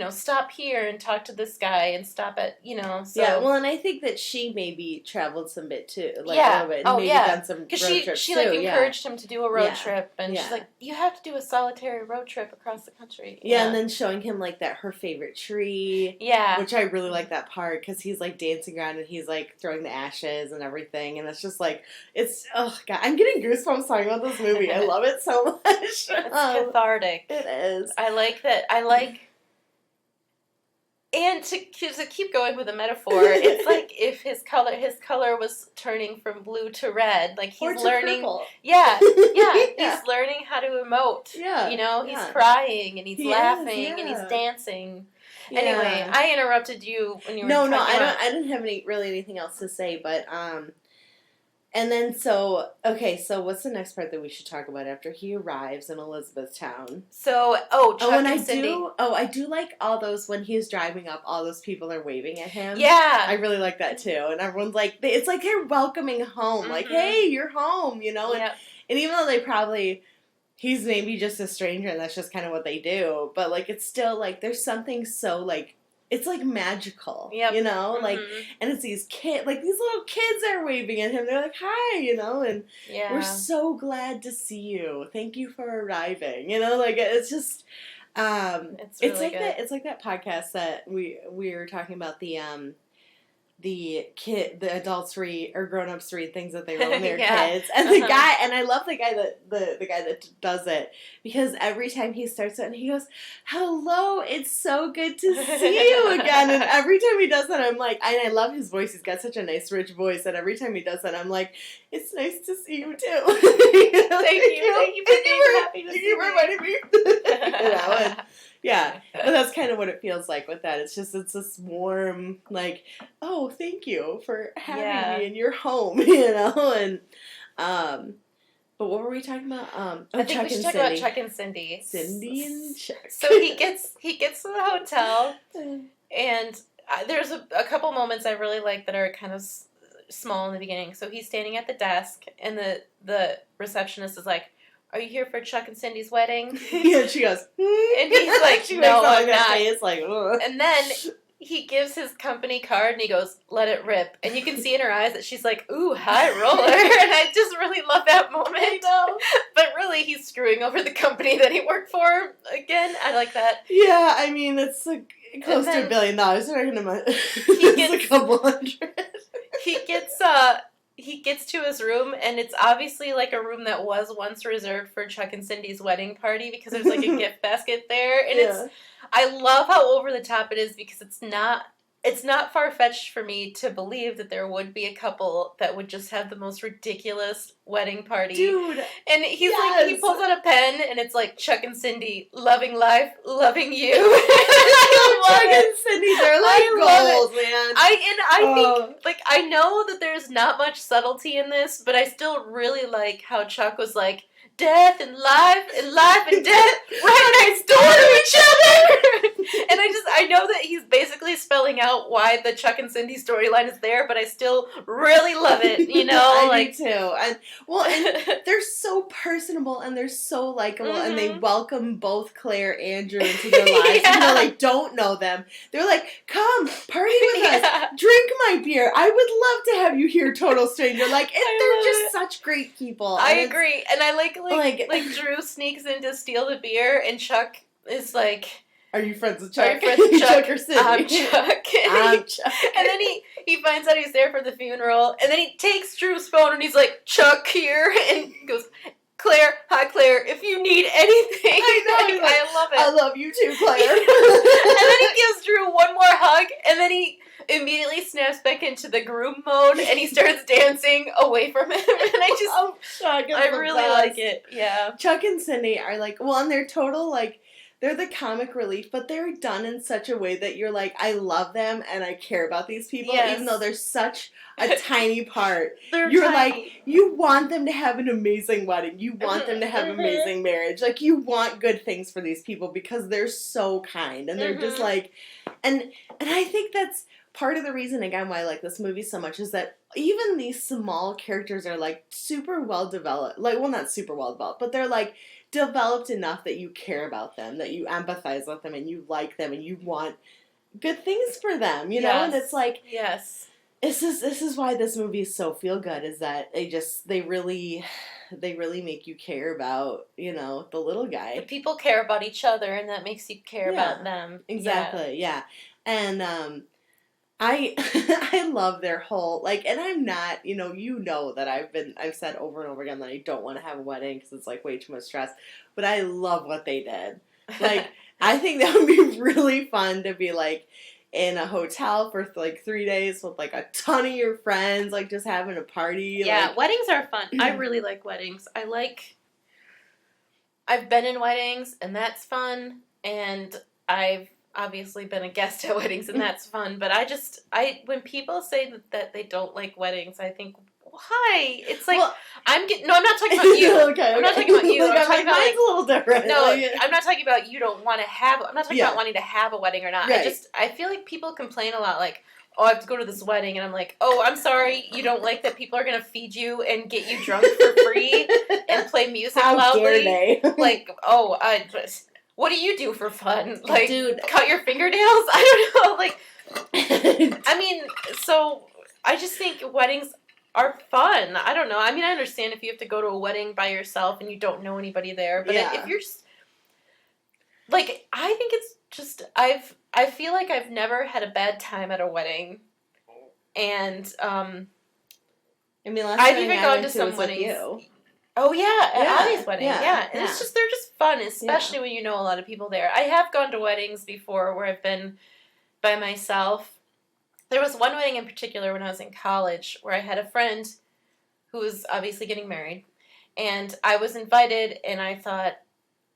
Speaker 2: stop here and talk to this guy and stop at, so.
Speaker 1: Yeah, well, and I think that she maybe traveled some bit too, a little bit, and maybe done some road trips
Speaker 2: because she encouraged him to do a road
Speaker 1: Yeah.
Speaker 2: trip, and she's like, you have to do a solitary road trip across the country.
Speaker 1: Yeah, and then showing him, like, her favorite tree.
Speaker 2: Yeah.
Speaker 1: Which I really like that part, because he's, like, dancing around and he's, like, throwing the ashes and everything, and it's just, like, oh, God, I'm getting goosebumps talking about this movie. I love it so much.
Speaker 2: It's cathartic.
Speaker 1: It is.
Speaker 2: I like that. And to keep going with the metaphor, it's like if his color was turning from blue to red, like he's learning.
Speaker 1: Purple.
Speaker 2: Yeah, he's learning how to emote.
Speaker 1: Yeah,
Speaker 2: he's crying and he's laughing and he's
Speaker 1: yeah.
Speaker 2: dancing.
Speaker 1: Yeah.
Speaker 2: Anyway, I interrupted you when you were
Speaker 1: No, I didn't have anything else to say, but and then so what's the next part that we should talk about after he arrives in Elizabethtown?
Speaker 2: So, Chuck and Cindy.
Speaker 1: I do like all those, when he's driving up, all those people are waving at him.
Speaker 2: Yeah.
Speaker 1: I really like that too. And everyone's like, it's like they're welcoming home. Like, hey, you're home, And, and even though he's maybe just a stranger and that's just kind of what they do, but, like, it's still, like, there's something so, like, it's, like, magical, like, and it's these kids, like, these little kids are waving at him. They're like, hi, and we're so glad to see you. Thank you for arriving, like, it's just, it's really like good. It's like that podcast that we were talking about, the adults read, or grown-ups read things that they wrote when they were kids. And the guy, and I love the guy that does it, because every time he starts it and he goes, hello, it's so good to see you again. And every time he does that, I'm like, and I love his voice. He's got such a nice, rich voice that every time he does that, I'm like, it's nice to see you too.
Speaker 2: Thank you for being happy to see me.
Speaker 1: Thank you for reminding me. And, yeah, but that's kind of what it feels like with that. It's this warm, like, oh, thank you for having me in your home, and, but what were we talking about?
Speaker 2: I think we should talk about Chuck and Cindy.
Speaker 1: Cindy and Chuck.
Speaker 2: So he gets to the hotel, and there's a couple moments I really like that are kind of small in the beginning. So he's standing at the desk, and the receptionist is like, are you here for Chuck and Cindy's wedding?
Speaker 1: Yeah, she goes,
Speaker 2: and he's like, no, I'm not.
Speaker 1: It's like, ugh.
Speaker 2: And then he gives his company card, and he goes, let it rip. And you can see in her eyes that she's like, ooh, high roller. And I just really love that moment.
Speaker 1: I know.
Speaker 2: But really, he's screwing over the company that he worked for again. I like that.
Speaker 1: Yeah, I mean, it's like close to $1 billion. They're not going to it's a couple hundred.
Speaker 2: He gets to his room, and it's obviously like a room that was once reserved for Chuck and Cindy's wedding party, because there's like a gift basket there, and I love how over the top it is, because it's not far-fetched for me to believe that there would be a couple that would just have the most ridiculous wedding party.
Speaker 1: Dude.
Speaker 2: And he's like, he pulls out a pen, and it's like, Chuck and Cindy, loving life, loving you. Chuck
Speaker 1: and Cindy, they're like gold, man.
Speaker 2: I think, like, I know that there's not much subtlety in this, but I still really like how Chuck was like, death and life and death right next door to each other. And I know that he's basically spelling out why the Chuck and Cindy storyline is there, but I still really love it, you know?
Speaker 1: I do too. And they're so personable and they're so likable and they welcome both Claire and Drew into their lives. Even though they don't know them. They're like, come, party with us. Drink my beer. I would love to have you here, total stranger. Like, they're just such great people.
Speaker 2: I agree. And I like Drew sneaks in to steal the beer and Chuck is like,
Speaker 1: are you friends with Chuck?
Speaker 2: Are you friends with Chuck?
Speaker 1: Chuck or Cindy?
Speaker 2: I'm Chuck.
Speaker 1: I'm Chuck.
Speaker 2: And then he finds out he's there for the funeral, and then he takes Drew's phone and he's like, Chuck here, and he goes, Claire, hi Claire, if you need anything.
Speaker 1: I know.
Speaker 2: Like, I love it.
Speaker 1: I love you too, Claire.
Speaker 2: And then he gives Drew one more hug, and then he immediately snaps back into the groom mode, and he starts dancing away from him. And
Speaker 1: Chuck is
Speaker 2: I
Speaker 1: the
Speaker 2: really
Speaker 1: best.
Speaker 2: like it. Yeah.
Speaker 1: Chuck and Cindy are like, well, and they're total, like, they're the comic relief, but they're done in such a way that you're like, I love them and I care about these people, even though they're such a tiny part. You're tiny. Like, you want them to have an amazing wedding. You want them to have an amazing marriage. Like, you want good things for these people because they're so kind. And they're just like, and I think that's part of the reason, again, why I like this movie so much is that even these small characters are, like, super well developed. Like, well, not super well developed, but they're, like, developed enough that you care about them, that you empathize with them, and you like them, and you want good things for them, you know? And it's like, this is why this movie is so feel good, is that they really make you care about, you know, the little guy.
Speaker 2: The people care about each other, and that makes you care about them.
Speaker 1: Exactly, yeah. And I love their whole, like, and I'm not, you know that I've said over and over again that I don't want to have a wedding because it's, like, way too much stress, but I love what they did. Like, I think that would be really fun to be, like, in a hotel for, like, 3 days with, like, a ton of your friends, like, just having a party.
Speaker 2: Yeah,
Speaker 1: like,
Speaker 2: weddings are fun. I really like weddings. I've been in weddings, and that's fun, and I've obviously been a guest at weddings, and that's fun, but when people say that they don't like weddings, I think, why? It's like,
Speaker 1: well,
Speaker 2: I'm not talking about you.
Speaker 1: Okay.
Speaker 2: I'm not talking about you. I'm talking about,
Speaker 1: mine's a little different.
Speaker 2: No, I'm not talking about you don't want to have, I'm not talking about wanting to have a wedding or not.
Speaker 1: Right.
Speaker 2: I feel like people complain a lot, like, oh, I have to go to this wedding, and I'm like, oh, I'm sorry, you don't like that people are going to feed you and get you drunk for free and play music loudly?
Speaker 1: How dare they?
Speaker 2: Like, oh, what do you do for fun? Like,
Speaker 1: dude,
Speaker 2: cut your fingernails? I don't know. Like, I mean, so I just think weddings are fun. I don't know. I mean, I understand if you have to go to a wedding by yourself and you don't know anybody there, but if you're just, like, I think it's just, I feel like I've never had a bad time at a wedding, and
Speaker 1: I mean,
Speaker 2: I've even gone to some weddings. Oh yeah, at Ali's wedding, yeah. And it's just, they're just fun, especially when you know a lot of people there. I have gone to weddings before where I've been by myself. There was one wedding in particular when I was in college where I had a friend who was obviously getting married, and I was invited, and I thought,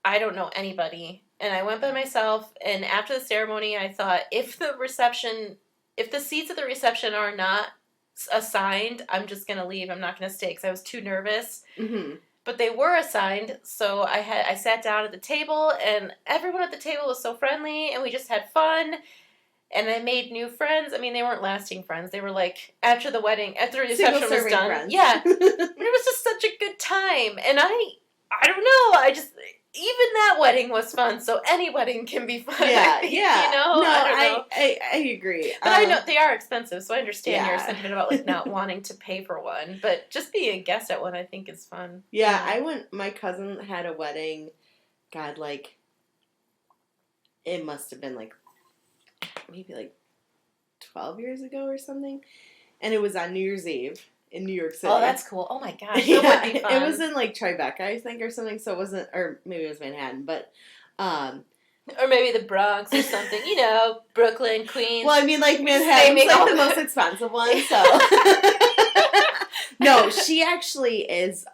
Speaker 2: I don't know anybody, and I went by myself, and after the ceremony, I thought, if the seats at the reception are not assigned, I'm just going to leave. I'm not going to stay because I was too nervous.
Speaker 1: Mm-hmm.
Speaker 2: But they were assigned, so I sat down at the table, and everyone at the table was so friendly, and we just had fun, and I made new friends. I mean, they weren't lasting friends. They were like, after the reception was done.
Speaker 1: Friends.
Speaker 2: Yeah. It was just such a good time, and I don't know, even that wedding was fun, so any wedding can be fun.
Speaker 1: Yeah.
Speaker 2: You know?
Speaker 1: No,
Speaker 2: I don't know.
Speaker 1: I agree.
Speaker 2: But I know they are expensive, so I understand your sentiment about, like, not wanting to pay for one. But just being a guest at one, I think, is fun.
Speaker 1: Yeah, my cousin had a wedding, God, like, it must have been, like, maybe, like, 12 years ago or something. And it was on New Year's Eve in New York City.
Speaker 2: Oh, that's cool. Oh, my gosh. That would be fun.
Speaker 1: It was in, like, Tribeca, I think, or something, so it wasn't, or maybe it was Manhattan, but,
Speaker 2: or maybe the Bronx or something, you know, Brooklyn, Queens.
Speaker 1: Well, I mean, like, Manhattan's, like, the most expensive one, so. No, she actually is,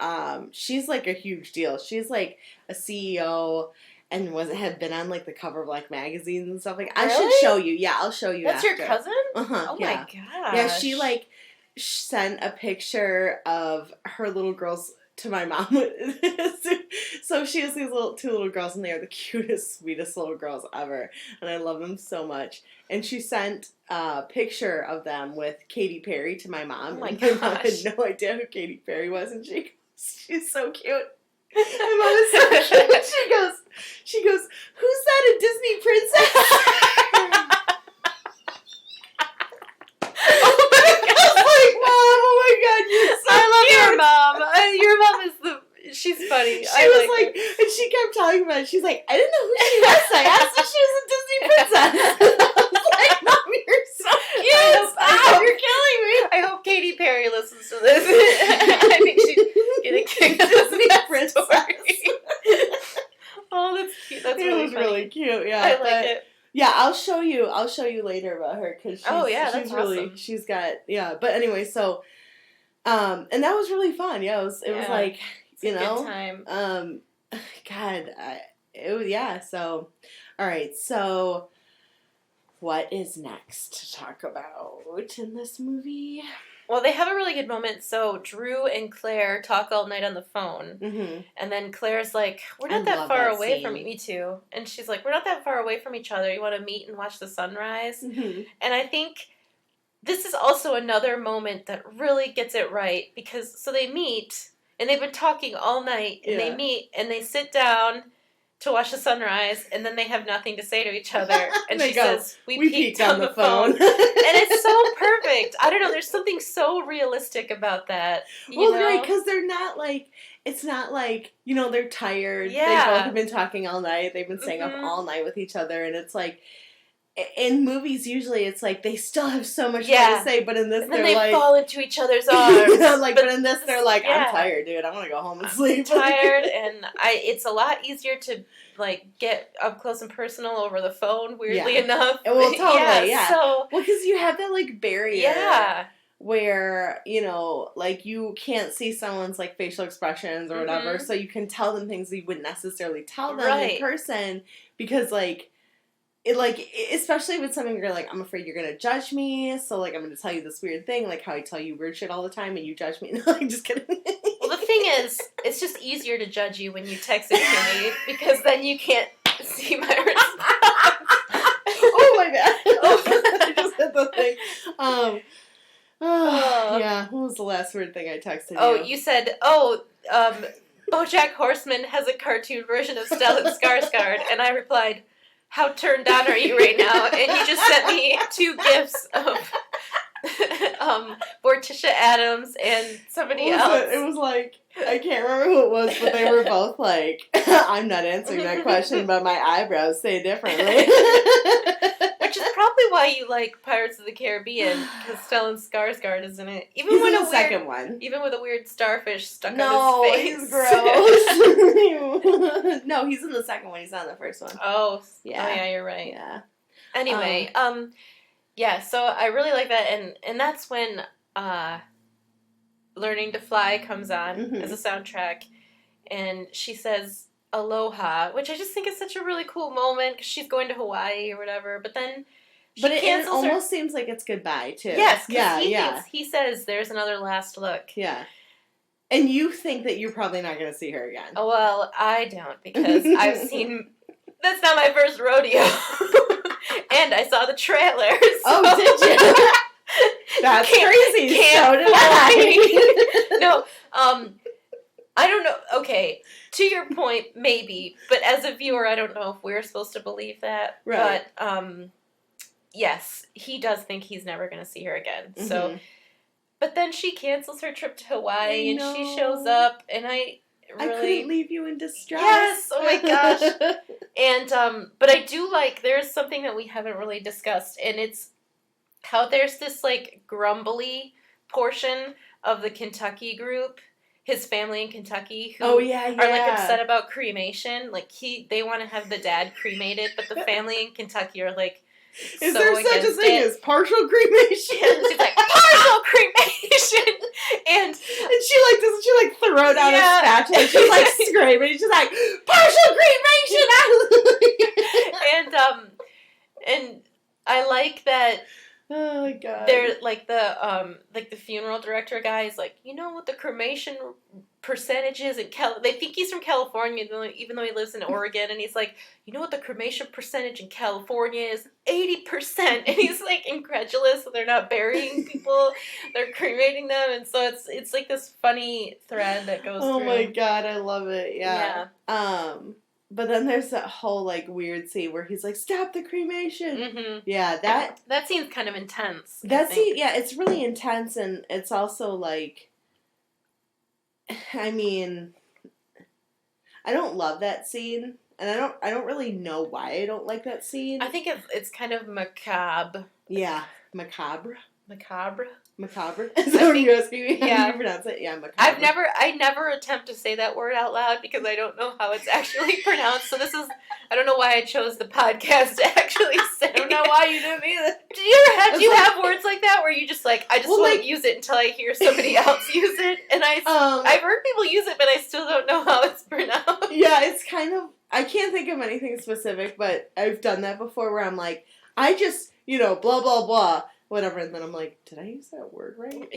Speaker 1: she's, like, a huge deal. She's, like, a CEO and had been on, like, the cover of, like, magazines and stuff. Like, I should show you. Yeah, I'll show you
Speaker 2: That's
Speaker 1: after.
Speaker 2: your cousin?
Speaker 1: Uh-huh,
Speaker 2: oh, my gosh.
Speaker 1: Yeah, she, like, sent a picture of her little girl's to my mom. So she has these two little girls, and they are the cutest, sweetest little girls ever, and I love them so much. And she sent a picture of them with Katy Perry to my mom.
Speaker 2: Oh my
Speaker 1: and my mom
Speaker 2: gosh.
Speaker 1: had no idea who Katy Perry was, and she's so cute. My mom is so cute. She goes, who's that, a Disney princess?
Speaker 2: Your mom is she's funny.
Speaker 1: She was like, and she kept talking about it. She's like, I didn't know who she was. I asked if she was a Disney princess. I was like, Mom, you're so cute. Stop, you're killing me.
Speaker 2: I hope Katy Perry listens to this. I think she's getting kicked Disney princess. Oh, that's cute. That's really funny.
Speaker 1: Really cute. Yeah,
Speaker 2: I like it.
Speaker 1: Yeah, I'll show you later about her because she's really
Speaker 2: awesome.
Speaker 1: She's got But anyway, so and that was really fun. Yeah, it was like
Speaker 2: it's a good time.
Speaker 1: So all right, so what is next to talk about in this movie?
Speaker 2: Well, they have a really good moment. So Drew and Claire talk all night on the phone.
Speaker 1: Mm-hmm.
Speaker 2: And then Claire's like, we're not that far away from me too. And she's like, we're not that far away from each other. You want to meet and watch the sunrise?
Speaker 1: Mm-hmm.
Speaker 2: And I think this is also another moment that really gets it right. Because, so they meet, and they've been talking all night. And they meet, and they sit down to watch the sunrise, and then they have nothing to say to each other. And she says, we peeked on the phone. And it's so perfect. I don't know, there's something so realistic about that.
Speaker 1: Right, because they're not like, it's not like, they're tired.
Speaker 2: Yeah.
Speaker 1: They both have been talking all night. They've been staying up all night with each other, and it's like, in movies, usually it's like they still have so much more to say, but in this,
Speaker 2: they're like, fall into each other's arms.
Speaker 1: But in this, they're like, I'm tired, dude. I want to go home and sleep.
Speaker 2: I'm tired, and it's a lot easier to get up close and personal over the phone. Weirdly enough,
Speaker 1: well, totally,
Speaker 2: So,
Speaker 1: because you have that barrier, where you can't see someone's facial expressions or whatever, so you can tell them things that you wouldn't necessarily tell them in person because especially with something you're like, I'm afraid you're gonna judge me, so I'm gonna tell you this weird thing, how I tell you weird shit all the time and you judge me. No, I'm just kidding.
Speaker 2: Well, the thing is, it's just easier to judge you when you text it to me because then you can't see my response.
Speaker 1: Oh my god! I just hit the thing. Yeah. What was the last weird thing I texted you?
Speaker 2: Oh, you said, BoJack Horseman has a cartoon version of Stellan Skarsgård, and I replied, how turned on are you right now? And you just sent me 2 gifs of Morticia Addams and somebody else.
Speaker 1: It was I can't remember who it was, but they were both I'm not answering that question, but my eyebrows say differently.
Speaker 2: Which is probably why you like Pirates of the Caribbean, because Stellan Skarsgård is in it.
Speaker 1: He's in the second one.
Speaker 2: Even with a weird starfish stuck on his face.
Speaker 1: He's gross. No, he's in the second one. He's not in the first one.
Speaker 2: Oh, yeah, you're right.
Speaker 1: Yeah.
Speaker 2: Anyway, so I really like that, and that's when Learning to Fly comes on as a soundtrack, and she says aloha, which I just think is such a really cool moment because she's going to Hawaii or whatever, but then
Speaker 1: it almost seems like it's goodbye too.
Speaker 2: Yes, he says there's another last look.
Speaker 1: Yeah. And you think that you're probably not going to see her again.
Speaker 2: Oh, well, I don't, because I've seen... That's not my first rodeo. And I saw the trailer. So.
Speaker 1: Oh, did you? That's crazy. So did I.
Speaker 2: No, I don't know. Okay, to your point, maybe. But as a viewer, I don't know if we're supposed to believe that.
Speaker 1: Right.
Speaker 2: But, yes, he does think he's never going to see her again. So... But then she cancels her trip to Hawaii, and she shows up, and I couldn't
Speaker 1: leave you in distress.
Speaker 2: Yes, oh my gosh. And, but I do there's something that we haven't really discussed, and it's how there's this, grumbly portion of the Kentucky group, his family in Kentucky, who are, upset about cremation. They want to have the dad cremated, but the family in Kentucky are,
Speaker 1: is there such a thing as partial cremation?
Speaker 2: And she's like, partial cremation! And
Speaker 1: she doesn't she throw down a spatula and she's screaming. She's like, partial cremation! And I like that. Oh my god.
Speaker 2: They're the the funeral director guy is like, you know what the cremation percentage is in they think he's from California, even though he lives in Oregon, and he's like, you know what the cremation percentage in California is? 80%. And he's like incredulous that they're not burying people, they're cremating them, and so it's like this funny thread that goes through.
Speaker 1: Oh my god, I love it. Yeah. But then there's that whole, like, weird scene where he's like, stop the cremation!
Speaker 2: Mm-hmm.
Speaker 1: Yeah,
Speaker 2: that scene's kind of intense.
Speaker 1: That scene, yeah, it's really intense, and it's also, like, I mean, I don't love that scene, and I don't really know why I don't like that scene.
Speaker 2: I think it's kind of macabre.
Speaker 1: Yeah, macabre.
Speaker 2: Macabre?
Speaker 1: Macabre? Is that what you're asking me?
Speaker 2: Yeah.
Speaker 1: How do you pronounce it? Yeah, macabre.
Speaker 2: I never attempt to say that word out loud because I don't know how it's actually pronounced. So I don't know why I chose the podcast to actually say.
Speaker 1: I don't know why you didn't either.
Speaker 2: Do you have words like that where you just like, I just won't use it until I hear somebody else use it? And I've heard people use it, but I still don't know how it's pronounced.
Speaker 1: Yeah, it's kind of, I can't think of anything specific, but I've done that before where I'm like, I just, blah, blah, blah. Whatever, and then I'm like, did I use that word right?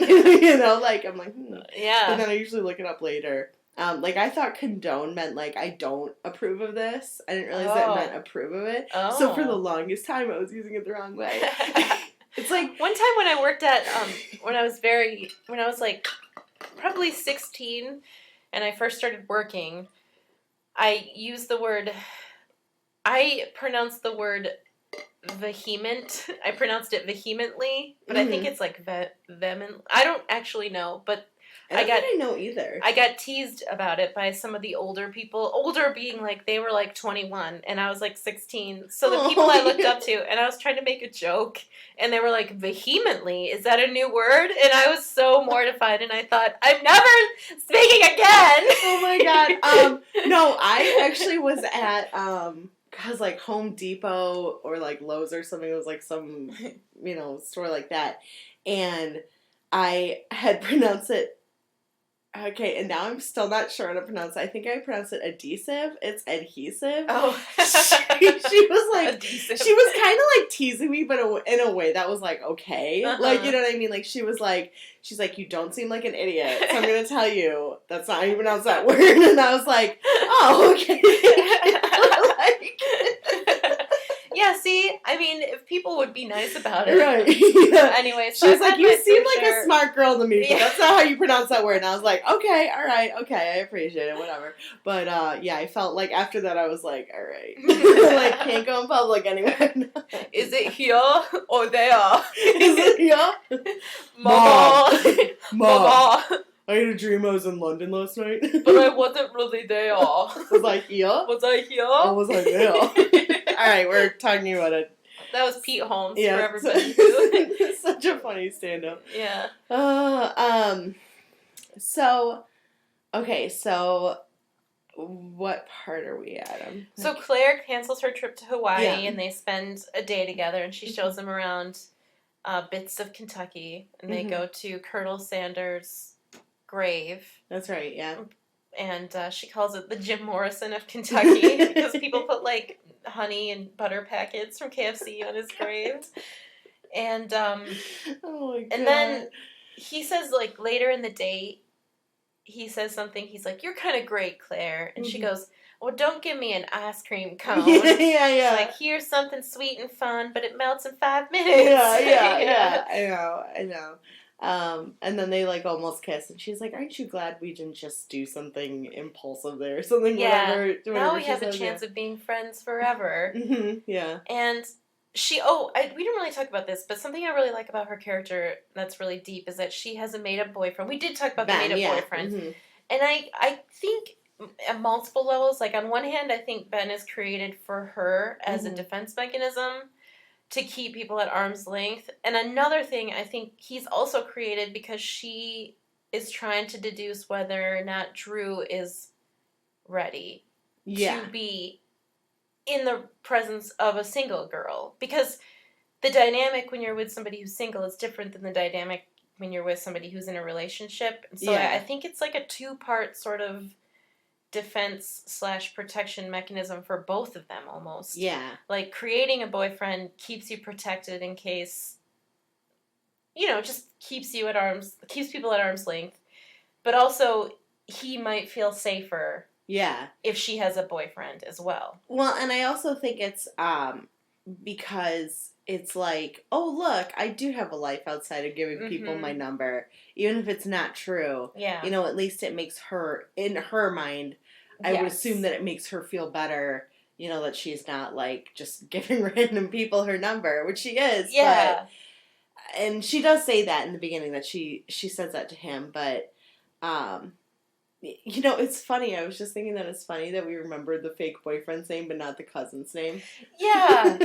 Speaker 1: Like, I'm like,
Speaker 2: Yeah.
Speaker 1: And then I usually look it up later. Like, I thought condone meant, like, I don't approve of this. I didn't realize that meant approve of it.
Speaker 2: Oh.
Speaker 1: So for the longest time, I was using it the wrong way. It's like...
Speaker 2: One time when I worked at, when I was, like, probably 16, and I first started working, I pronounced the word vehement. I pronounced it vehemently, but I think it's like vehement. I don't actually know, but
Speaker 1: I don't know either.
Speaker 2: I got teased about it by some of the older people. Older being like, they were like 21, and I was like 16. So the people I looked up to, and I was trying to make a joke, and they were like, vehemently? Is that a new word? And I was so mortified, and I thought, I'm never speaking again!
Speaker 1: Oh my god. No, I actually was at, like Home Depot or like Lowe's or something. It was like some, store like that. And I had pronounced it. Okay, and now I'm still not sure how to pronounce it. I think I pronounced it adhesive. It's adhesive.
Speaker 2: Oh.
Speaker 1: she was like,
Speaker 2: adhesive.
Speaker 1: She was kind of like teasing me, but in a way that was like, okay.
Speaker 2: Uh-huh.
Speaker 1: Like, you know what I mean? Like, she's like, you don't seem like an idiot. So I'm going to tell you, that's not how you pronounce that word. And I was like, oh, okay.
Speaker 2: Yeah, see, I mean, if people would be nice about it.
Speaker 1: Right. Yeah.
Speaker 2: Anyway, so
Speaker 1: she's like, you seem like a smart girl to me, but that's not how you pronounce that word. And I was like, okay, all right, okay, I appreciate it, whatever. But, yeah, I felt like after that I was like, all right. Like, can't go in public anywhere.
Speaker 2: Is it here or there?
Speaker 1: Is it here?
Speaker 2: Mama.
Speaker 1: Mom. I had a dream I was in London last night.
Speaker 2: But I wasn't really there.
Speaker 1: Was I here?
Speaker 2: Was I here?
Speaker 1: Or was I there? Alright, we're talking about it.
Speaker 2: That was Pete Holmes
Speaker 1: for
Speaker 2: everybody.
Speaker 1: Such a funny stand-up.
Speaker 2: Yeah.
Speaker 1: So what part are we at?
Speaker 2: So Claire cancels her trip to Hawaii, and they spend a day together, and she shows them around bits of Kentucky, and they go to Colonel Sanders' grave.
Speaker 1: That's right, yeah.
Speaker 2: And she calls it the Jim Morrison of Kentucky because people put like honey and butter packets from KFC on his grave. And
Speaker 1: oh my God.
Speaker 2: And then he says, like, later in the day, he says something. He's like, "You're kind of great, Claire." And she goes, "Well, don't give me an ice cream cone."
Speaker 1: Yeah.
Speaker 2: Like, here's something sweet and fun, but it melts in 5 minutes.
Speaker 1: Yeah. I know. And then they like almost kiss, and she's like, "Aren't you glad we didn't just do something impulsive there, something whatever?"
Speaker 2: Now we have a chance of being friends forever.
Speaker 1: Yeah.
Speaker 2: And we didn't really talk about this, but something I really like about her character that's really deep is that she has a made-up boyfriend. We did talk about the made-up boyfriend, and I think at multiple levels. Like, on one hand, I think Ben is created for her as a defense mechanism to keep people at arm's length. And another thing, I think he's also created because she is trying to deduce whether or not Drew is ready to be in the presence of a single girl. Because the dynamic when you're with somebody who's single is different than the dynamic when you're with somebody who's in a relationship. And so I think it's like a two-part sort of defense/protection mechanism for both of them almost. Yeah. Like, creating a boyfriend keeps you protected in case just keeps people at arm's length, but also he might feel safer.
Speaker 1: Yeah.
Speaker 2: If she has a boyfriend as well.
Speaker 1: Well, and I also think it's because it's like, oh look, I do have a life outside of giving people my number, even if it's not true.
Speaker 2: Yeah.
Speaker 1: At least it makes her, in her mind, I would assume that it makes her feel better. That she's not like just giving random people her number, which she is.
Speaker 2: Yeah.
Speaker 1: And she does say that in the beginning that she says that to him, but it's funny. I was just thinking that it's funny that we remembered the fake boyfriend's name, but not the cousin's name.
Speaker 2: Yeah.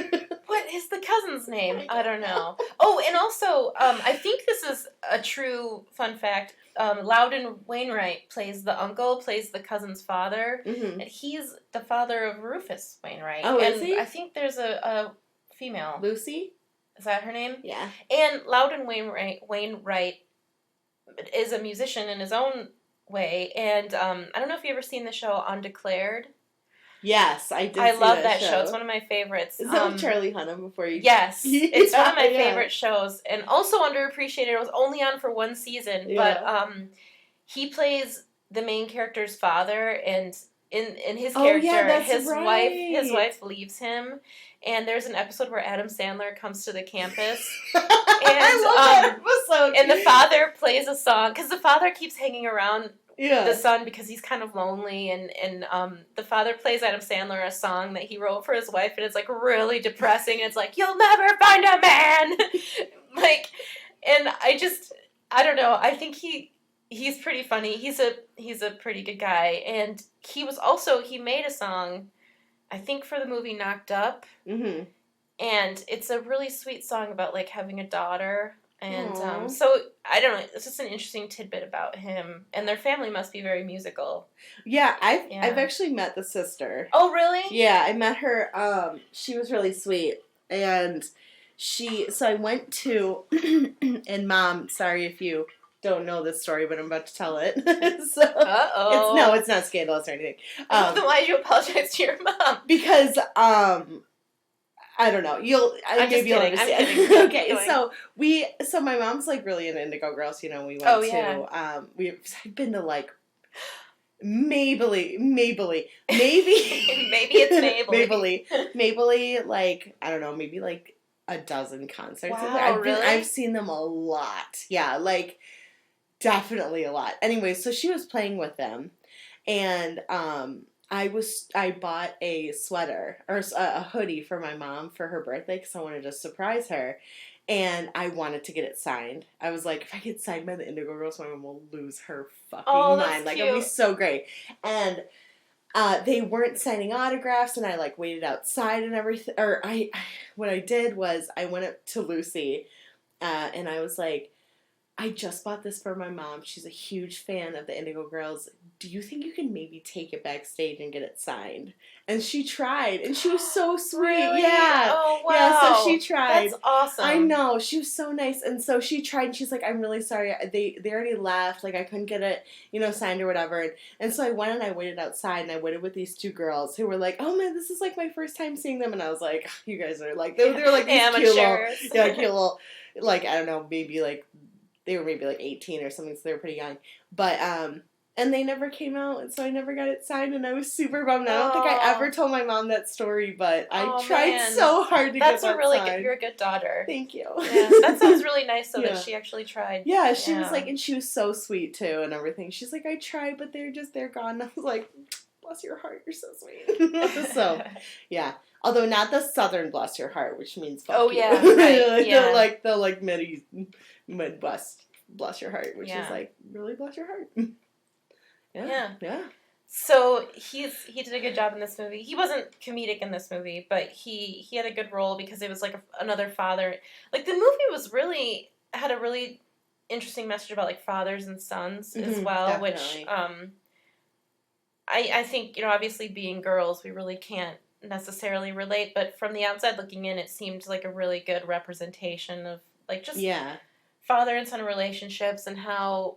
Speaker 2: What is the cousin's name? I don't know. Oh, and also, I think this is a true fun fact. Loudon Wainwright plays the cousin's father, and he's the father of Rufus Wainwright.
Speaker 1: Oh,
Speaker 2: and
Speaker 1: is he?
Speaker 2: I think there's a female.
Speaker 1: Lucy?
Speaker 2: Is that her name?
Speaker 1: Yeah.
Speaker 2: And Loudon Wainwright is a musician in his own way, and I don't know if you've ever seen the show Undeclared.
Speaker 1: Yes, I did.
Speaker 2: I love that show. It's one of my favorites.
Speaker 1: Is that with Charlie Hunnam before you?
Speaker 2: Yes, it's one of my favorite shows, and also underappreciated. It was only on for one season, but he plays the main character's father, and in his character, his wife leaves him, and there's an episode where Adam Sandler comes to the campus, and
Speaker 1: I love that episode.
Speaker 2: And the father plays a song because the father keeps hanging around. The son because he's kind of lonely, and the father plays Adam Sandler a song that he wrote for his wife, and it's like really depressing, and it's like, you'll never find a man. And I don't know, I think he's pretty funny. He's a pretty good guy, and he made a song, I think, for the movie Knocked Up, and it's a really sweet song about like having a daughter. And so, I don't know, it's just an interesting tidbit about him. And their family must be very musical.
Speaker 1: Yeah, I've actually met the sister.
Speaker 2: Oh, really?
Speaker 1: Yeah, I met her. She was really sweet. And so I went to, and Mom, sorry if you don't know this story, but I'm about to tell it.
Speaker 2: Uh-oh.
Speaker 1: It's not scandalous or anything.
Speaker 2: Then why did you apologize to your mom?
Speaker 1: Because, I don't know. You'll understand.
Speaker 2: I'm kidding.
Speaker 1: Okay, so my mom's like really into Indigo Girls. We went to we've been to like Mabley, maybe it's Mabley, like I don't know, maybe like a dozen concerts.
Speaker 2: Wow, really?
Speaker 1: I've seen them a lot. Yeah, like definitely a lot. Anyway, so she was playing with them, and I bought a sweater or a hoodie for my mom for her birthday because I wanted to surprise her, and I wanted to get it signed. I was like, if I get signed by the Indigo Girls, my mom will lose her fucking mind. Like, it'll be so great. And they weren't signing autographs, and I like waited outside and everything. Or what I did was I went up to Lucy, and I was like, I just bought this for my mom. She's a huge fan of the Indigo Girls. Do you think you can maybe take it backstage and get it signed? And she tried, and she was so sweet.
Speaker 2: Really?
Speaker 1: Yeah.
Speaker 2: Oh, wow.
Speaker 1: Yeah, so she tried.
Speaker 2: That's awesome.
Speaker 1: I know. She was so nice. And so she tried, and she's like, I'm really sorry. They already left. Like, I couldn't get it, signed or whatever. And so I went and I waited outside, and I waited with these two girls who were like, oh, man, this is, like, my first time seeing them. And I was like, you guys are, like, they were, like, these
Speaker 2: amateurs.
Speaker 1: cute little, like, I don't know, maybe, like, they were maybe like 18 or something, so they were pretty young. But, and they never came out, and so I never got it signed, and I was super bummed. I don't think I ever told my mom that story, but I tried so hard to get that signed.
Speaker 2: You're a good daughter.
Speaker 1: Thank you.
Speaker 2: Yeah, that sounds really nice, though, that she actually tried.
Speaker 1: Yeah, she was like, and she was so sweet, too, and everything. She's like, I tried, but they're gone. And I was like, bless your heart, you're so sweet. So, yeah. Although not the Southern bless your heart, which means fuck you.
Speaker 2: Yeah, right. Yeah.
Speaker 1: The Midwest bless your heart, which is like, really bless your heart. Yeah.
Speaker 2: So he did a good job in this movie. He wasn't comedic in this movie, but he had a good role because it was like another father. Like the movie had a really interesting message about like fathers and sons as well,
Speaker 1: definitely.
Speaker 2: Which I think, obviously being girls, we really can't necessarily relate, but from the outside looking in, it seemed like a really good representation of like just father and son relationships and how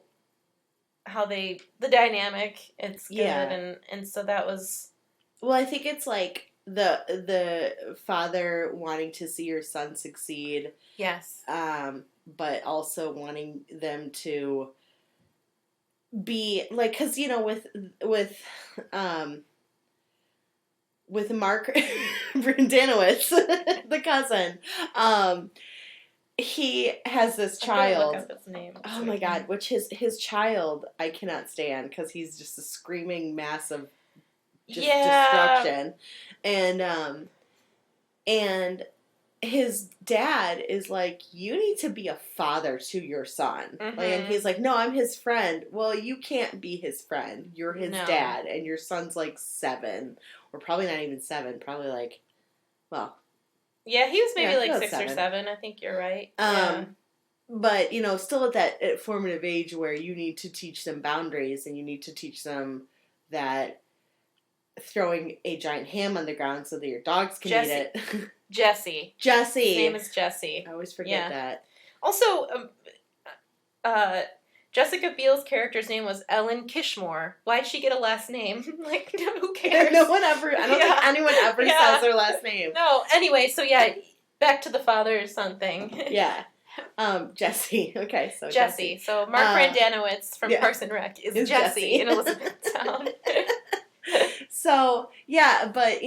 Speaker 2: the dynamic, it's good, and so that was.
Speaker 1: Well, I think it's like the father wanting to see your son succeed.
Speaker 2: Yes.
Speaker 1: but also wanting them to be like, because um with Mark Brendanowitz, the cousin, um, he has this child.
Speaker 2: I'm gonna look up his name.
Speaker 1: Oh my god! Which his child I cannot stand because he's just a screaming mass of destruction, and his dad is like, you need to be a father to your son.
Speaker 2: Mm-hmm.
Speaker 1: Like, and he's like, no, I'm his friend. Well, you can't be his friend. You're his dad, and your son's like 7, or probably not even 7. Probably like, well,
Speaker 2: yeah, he was maybe like 6 or 7. I think you're right. Yeah.
Speaker 1: But still at that formative age where you need to teach them boundaries, and you need to teach them that throwing a giant ham on the ground so that your dogs can eat it.
Speaker 2: Jesse.
Speaker 1: His
Speaker 2: name is Jesse.
Speaker 1: I always forget that.
Speaker 2: Also, Jessica Biel's character's name was Ellen Kishmore. Why'd she get a last name? Like, who cares?
Speaker 1: No one ever, I don't think anyone ever says their last name.
Speaker 2: No, anyway, so back to the father-son thing.
Speaker 1: Yeah. Jesse. Okay, so
Speaker 2: Jesse. So Mark Brendanowitz from Parks and Rec is Jesse in Elizabethtown.
Speaker 1: So, yeah, but,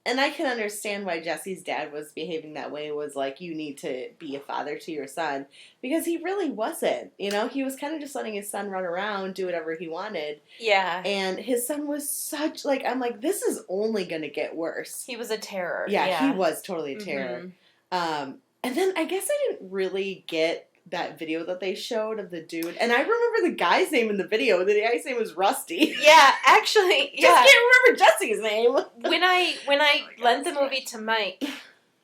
Speaker 1: and I can understand why Jesse's dad was behaving that way, was like, you need to be a father to your son, because he really wasn't, he was kind of just letting his son run around, do whatever he wanted.
Speaker 2: Yeah.
Speaker 1: And his son was such, like, I'm like, this is only going to get worse.
Speaker 2: He was a terror.
Speaker 1: Yeah, he was totally a terror.
Speaker 2: Mm-hmm.
Speaker 1: And then I guess I didn't really get that video that they showed of the dude. And I remember the guy's name in the video. The guy's name was Rusty.
Speaker 2: Yeah, actually, yeah.
Speaker 1: Just can't remember Jesse's name.
Speaker 2: When I lent the movie to Mike,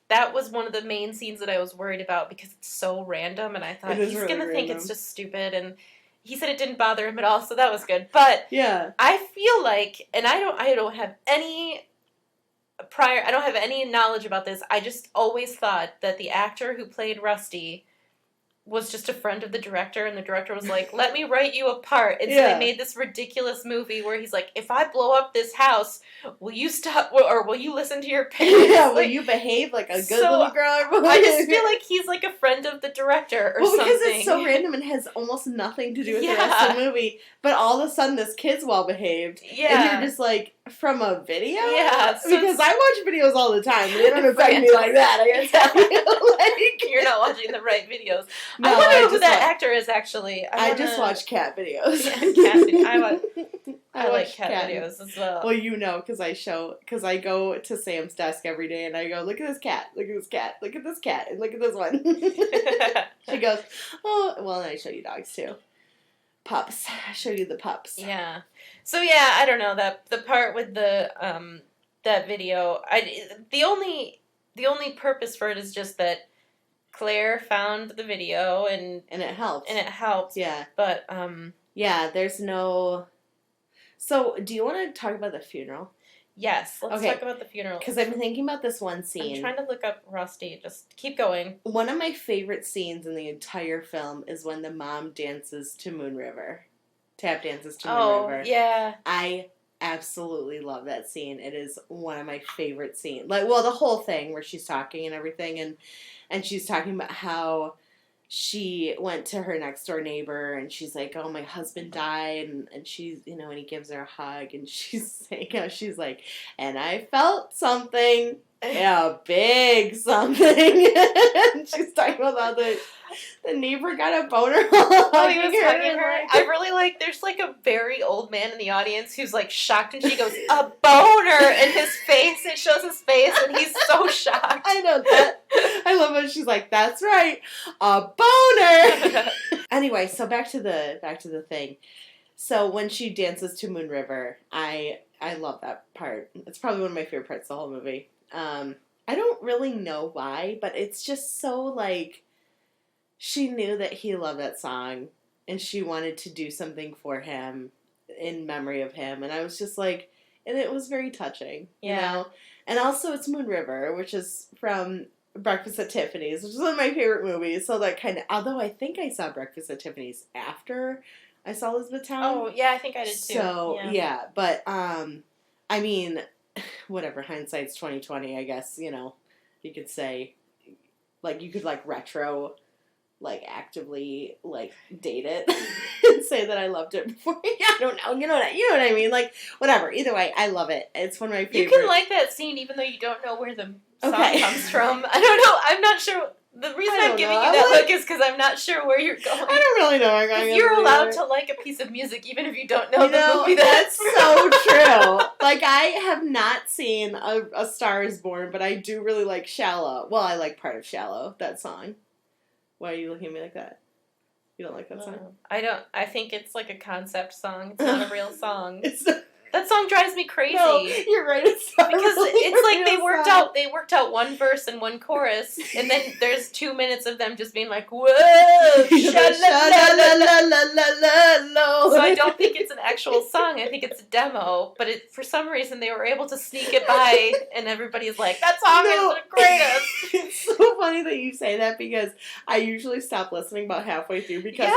Speaker 2: that was one of the main scenes that I was worried about because it's so random, and I thought he's really gonna think it's just stupid, and he said it didn't bother him at all, so that was good. But
Speaker 1: yeah,
Speaker 2: I feel like, and I don't have any knowledge about this. I just always thought that the actor who played Rusty was just a friend of the director, and the director was like, let me write you a part. And so they made this ridiculous movie where he's like, if I blow up this house, will you stop, or will you listen to your parents?
Speaker 1: Yeah, will you behave like a good little girl?
Speaker 2: I just feel like he's like a friend of the director or something.
Speaker 1: Because it's so random and has almost nothing to do with the rest of the movie, but all of a sudden this kid's well behaved. Yeah. And you're just like, from a video?
Speaker 2: Yeah. So
Speaker 1: because I watch videos all the time. They don't affect me like that, I gotta tell you. Like,
Speaker 2: you're not watching the right videos.
Speaker 1: No,
Speaker 2: I want to know who that actor is, actually.
Speaker 1: I just watch cat videos.
Speaker 2: Yeah, cat videos. I like cat videos as well.
Speaker 1: Well, because I go to Sam's desk every day and I go, look at this cat, look at this cat, look at this cat, and look at this one. She goes, oh, well, and I show you dogs too. Pups. I show you the pups.
Speaker 2: Yeah. So yeah, I don't know, that the part with the that video, the only purpose for it is just that Claire found the video and
Speaker 1: it helped.
Speaker 2: Yeah. But
Speaker 1: yeah, there's no. So, do you want to talk about the funeral?
Speaker 2: Yes, let's talk about the funeral.
Speaker 1: Because I've been thinking about this one scene.
Speaker 2: I'm trying to look up Rusty. Just keep going.
Speaker 1: One of my favorite scenes in the entire film is when the mom dances to Moon River. Tap dances to Moon River.
Speaker 2: Oh, yeah.
Speaker 1: I absolutely love that scene. It is one of my favorite scenes. Like, well, the whole thing where she's talking and everything, and she's talking about how she went to her next door neighbor and she's like, oh, my husband died, and she's, and he gives her a hug, and she's saying, she's like, and I felt something, a big something. And she's talking about how the neighbor got a boner.
Speaker 2: Oh, he was hugging her. I really like, there's like a very old man in the audience who's like shocked, and she goes, a boner, in his face. It shows his face, and he's so shocked.
Speaker 1: I know that. I love it. She's like, that's right, a boner. Anyway, so back to the thing. So when she dances to Moon River, I love that part. It's probably one of my favorite parts of the whole movie. I don't really know why, but it's just so like, she knew that he loved that song, and she wanted to do something for him in memory of him, and I was just like, and it was very touching, you know? And also it's Moon River, which is from Breakfast at Tiffany's, which is one of my favorite movies, so that kind of, although I think I saw Breakfast at Tiffany's after I saw Elizabethtown.
Speaker 2: Oh, yeah, I think I did too.
Speaker 1: So, yeah, but, I mean, whatever, hindsight's 20/20, I guess, you could say. like, you could, like, retro, like, actively, like, date it and say that I loved it before. I don't know. You know what I mean? Like, whatever. Either way, I love it. It's one of my favorites.
Speaker 2: You can like that scene even though you don't know where the song comes from. I don't know. I'm not sure. The reason I'm giving you that look is because I'm not sure where you're going.
Speaker 1: I don't really know where I'm going.
Speaker 2: You're allowed to like a piece of music even if you don't know the movie
Speaker 1: that's so true. Like, I have not seen a Star is Born, but I do really like Shallow. Well, I like part of Shallow, that song. Why are you looking at me like that? You don't like that song?
Speaker 2: I don't. I think it's like a concept song. It's not a real song. That song drives me crazy.
Speaker 1: No, you're right. It's not
Speaker 2: because
Speaker 1: really
Speaker 2: it's like they worked out one verse and one chorus, and then there's 2 minutes of them just being like, "Whoa, sha-la-la-la-la-la-la-la." So I don't think it's an actual song. I think it's a demo. But for some reason they were able to sneak it by, and everybody's like, "That song is the greatest."
Speaker 1: It's so funny that you say that because I usually stop listening about halfway through because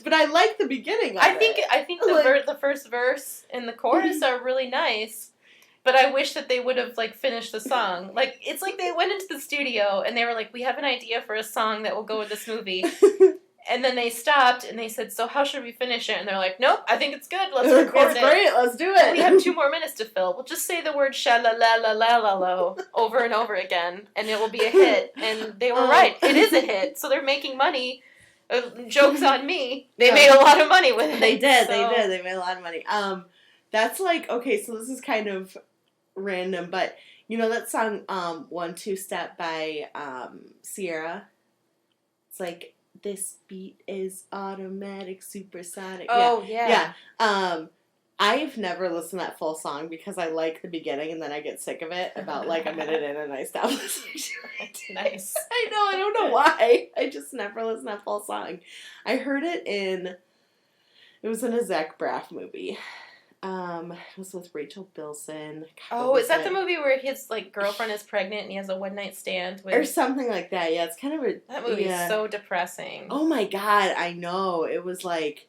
Speaker 1: but I like the beginning of it.
Speaker 2: I think the first verse and the chorus are really nice, but I wish that they would have like finished the song. Like, it's like they went into the studio and they were like, we have an idea for a song that will go with this movie. And then they stopped and they said, so how should we finish it? And they're like, nope, I think it's good. Let's record it.
Speaker 1: It's great. Let's do it.
Speaker 2: We have 2 more minutes to fill. We'll just say the word sha-la-la-la-la-la-lo over and over again, and it will be a hit. And they were right. It is a hit. So they're making money. Joke's on me. They made a lot of money with it.
Speaker 1: They did. They made a lot of money. That's like, okay, so this is kind of random, but you know that song, 1-2 Step by Sierra? It's like, this beat is automatic, supersonic.
Speaker 2: Oh, yeah.
Speaker 1: I've never listened to that full song because I like the beginning and then I get sick of it about like a minute in and I stop listening to it.
Speaker 2: Nice.
Speaker 1: I know, I don't know why. I just never listened to that full song. I heard it was in a Zach Braff movie. It was with Rachel Bilson.
Speaker 2: God, is that the movie where his like girlfriend is pregnant and he has a one night stand with,
Speaker 1: or something like that? Yeah, it's kind of
Speaker 2: that movie is so depressing.
Speaker 1: Oh my god, I know. It was like,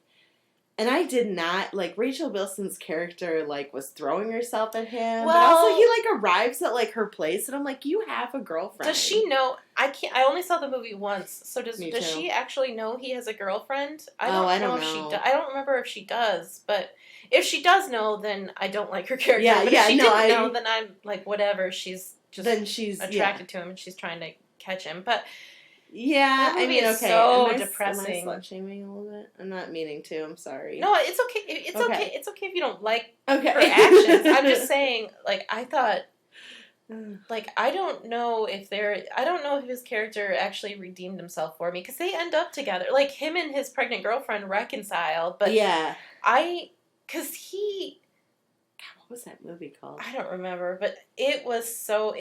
Speaker 1: and I did not like Rachel Bilson's character. Like, was throwing herself at him, but also he like arrives at like her place, and I'm like, you have a girlfriend.
Speaker 2: Does she know? I only saw the movie once. So does she actually know he has a girlfriend? I don't know if she does. I don't remember if she does, but if she does know, then I don't like her character.
Speaker 1: Yeah,
Speaker 2: but if she didn't know, then I'm like, whatever. She's attracted to him and she's trying to catch him. But
Speaker 1: yeah,
Speaker 2: I mean, okay. So depressing.
Speaker 1: Am I slut shaming a little bit? I'm not meaning to. I'm sorry.
Speaker 2: No, it's okay. It's okay. It's okay if you don't like her
Speaker 1: actions.
Speaker 2: I'm just saying, like, I thought, like, I don't know if his character actually redeemed himself for me, because they end up together. Like, him and his pregnant girlfriend reconcile, but
Speaker 1: yeah,
Speaker 2: what
Speaker 1: was that movie called?
Speaker 2: I don't remember, but it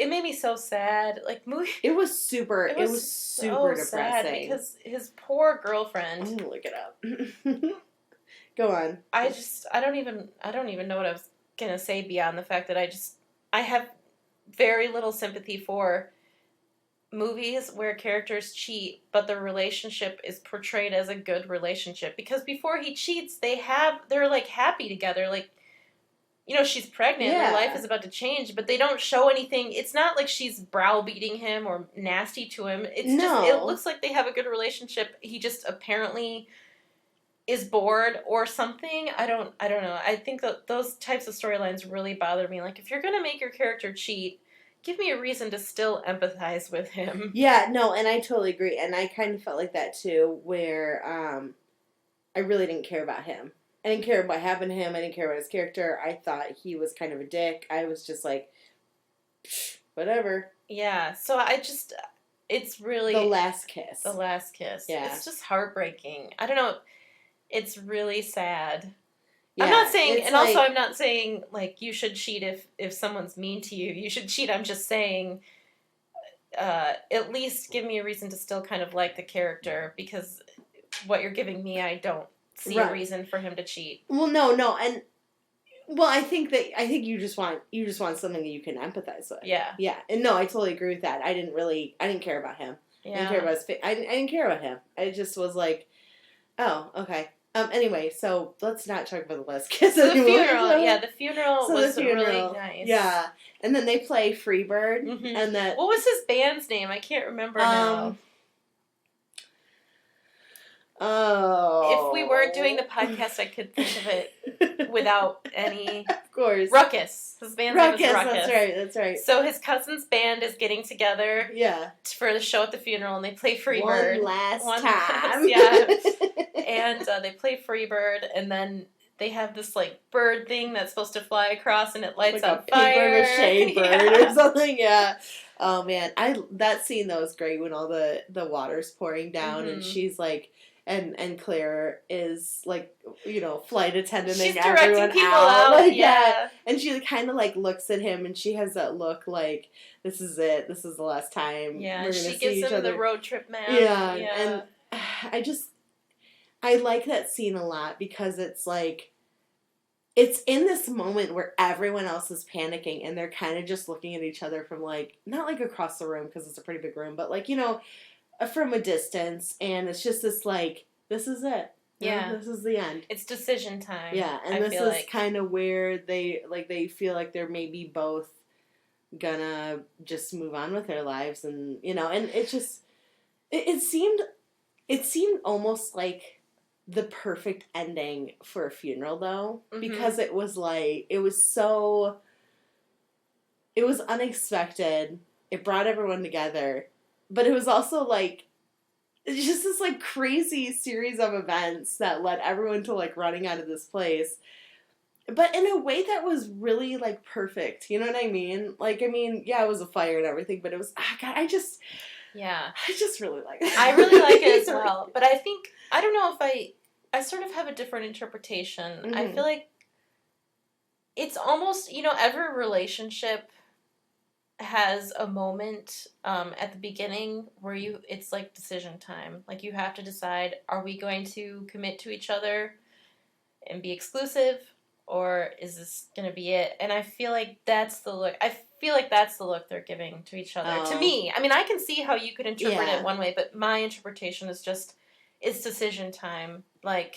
Speaker 2: made me so sad. Like,
Speaker 1: it was super depressing.
Speaker 2: Sad because his poor girlfriend.
Speaker 1: I'm gonna look it up. Go on.
Speaker 2: I don't even know what I was gonna say beyond the fact that I have very little sympathy for movies where characters cheat, but the relationship is portrayed as a good relationship. Because before he cheats, they're like happy together. Like, you know, she's pregnant, her life is about to change, but they don't show anything. It's not like she's browbeating him or nasty to him. It looks like they have a good relationship. He just apparently is bored or something. I don't know. I think that those types of storylines really bother me. Like, if you're going to make your character cheat, give me a reason to still empathize with him.
Speaker 1: Yeah, no, and I totally agree. And I kind of felt like that too, where I really didn't care about him. I didn't care what happened to him. I didn't care about his character. I thought he was kind of a dick. I was just like, whatever.
Speaker 2: Yeah, so it's really...
Speaker 1: The last kiss.
Speaker 2: Yeah. It's just heartbreaking. I don't know. It's really sad.
Speaker 1: Yeah,
Speaker 2: I'm not saying, and also I'm not saying, like, you should cheat if someone's mean to you. You should cheat. I'm just saying, at least give me a reason to still kind of like the character, because what you're giving me, I don't see a reason for him to cheat.
Speaker 1: Well, no, and I think you just want something that you can empathize with. Yeah, and no, I totally agree with that. I didn't care about him.
Speaker 2: Yeah.
Speaker 1: I didn't care about his I didn't care about him. I just was like, oh, okay. Anyway, so let's not talk about the last kiss
Speaker 2: So the
Speaker 1: anymore.
Speaker 2: funeral was really nice.
Speaker 1: Yeah, and then they play Freebird, and that.
Speaker 2: What was his band's name? I can't remember now.
Speaker 1: Oh.
Speaker 2: If we weren't doing the podcast, I could think of it without any.
Speaker 1: Of course.
Speaker 2: Ruckus. His band's name is Ruckus.
Speaker 1: That's right.
Speaker 2: So his cousin's band is getting together.
Speaker 1: Yeah.
Speaker 2: For the show at the funeral, and they play Freebird.
Speaker 1: One last time.
Speaker 2: Yeah. And they play Freebird, and then they have this, like, bird thing that's supposed to fly across, and it lights
Speaker 1: like
Speaker 2: on fire.
Speaker 1: Paper mache bird or something, yeah. Oh, man. That scene, though, was great when all the water's pouring down, and she's, like... And Claire is, like, you know, flight attendant and everyone
Speaker 2: people out.
Speaker 1: Like,
Speaker 2: yeah.
Speaker 1: And she kind of, like, looks at him, and she has that look like, this is it. This is the last time we're going to see each other.
Speaker 2: Yeah, she gives him the road trip map.
Speaker 1: Yeah. And I like that scene a lot because it's, like, it's in this moment where everyone else is panicking, and they're kind of just looking at each other from, like, not, like, across the room because it's a pretty big room, but, like, you know... from a distance, and it's just this, like, this is it.
Speaker 2: Yeah.
Speaker 1: This is the end.
Speaker 2: It's decision time.
Speaker 1: Yeah, and this is kind of where they feel like they're maybe both gonna just move on with their lives, and, you know, and it just, it seemed almost like the perfect ending for a funeral, though, because it was, like, it was unexpected, it brought everyone together, but it was also, like, it's just this, like, crazy series of events that led everyone to, like, running out of this place. But in a way that was really, like, perfect. You know what I mean? Like, I mean, yeah, it was a fire and everything, but it was, God, I just really like it.
Speaker 2: I really like it as well. But I think, I don't know if I sort of have a different interpretation. I feel like it's almost, you know, every relationship has a moment at the beginning where it's like decision time. Like, you have to decide, are we going to commit to each other and be exclusive, or is this going to be it? And I feel like that's the look. I feel like that's the look they're giving to each other. To me, I mean, I can see how you could interpret it one way, but my interpretation is just, it's decision time. Like,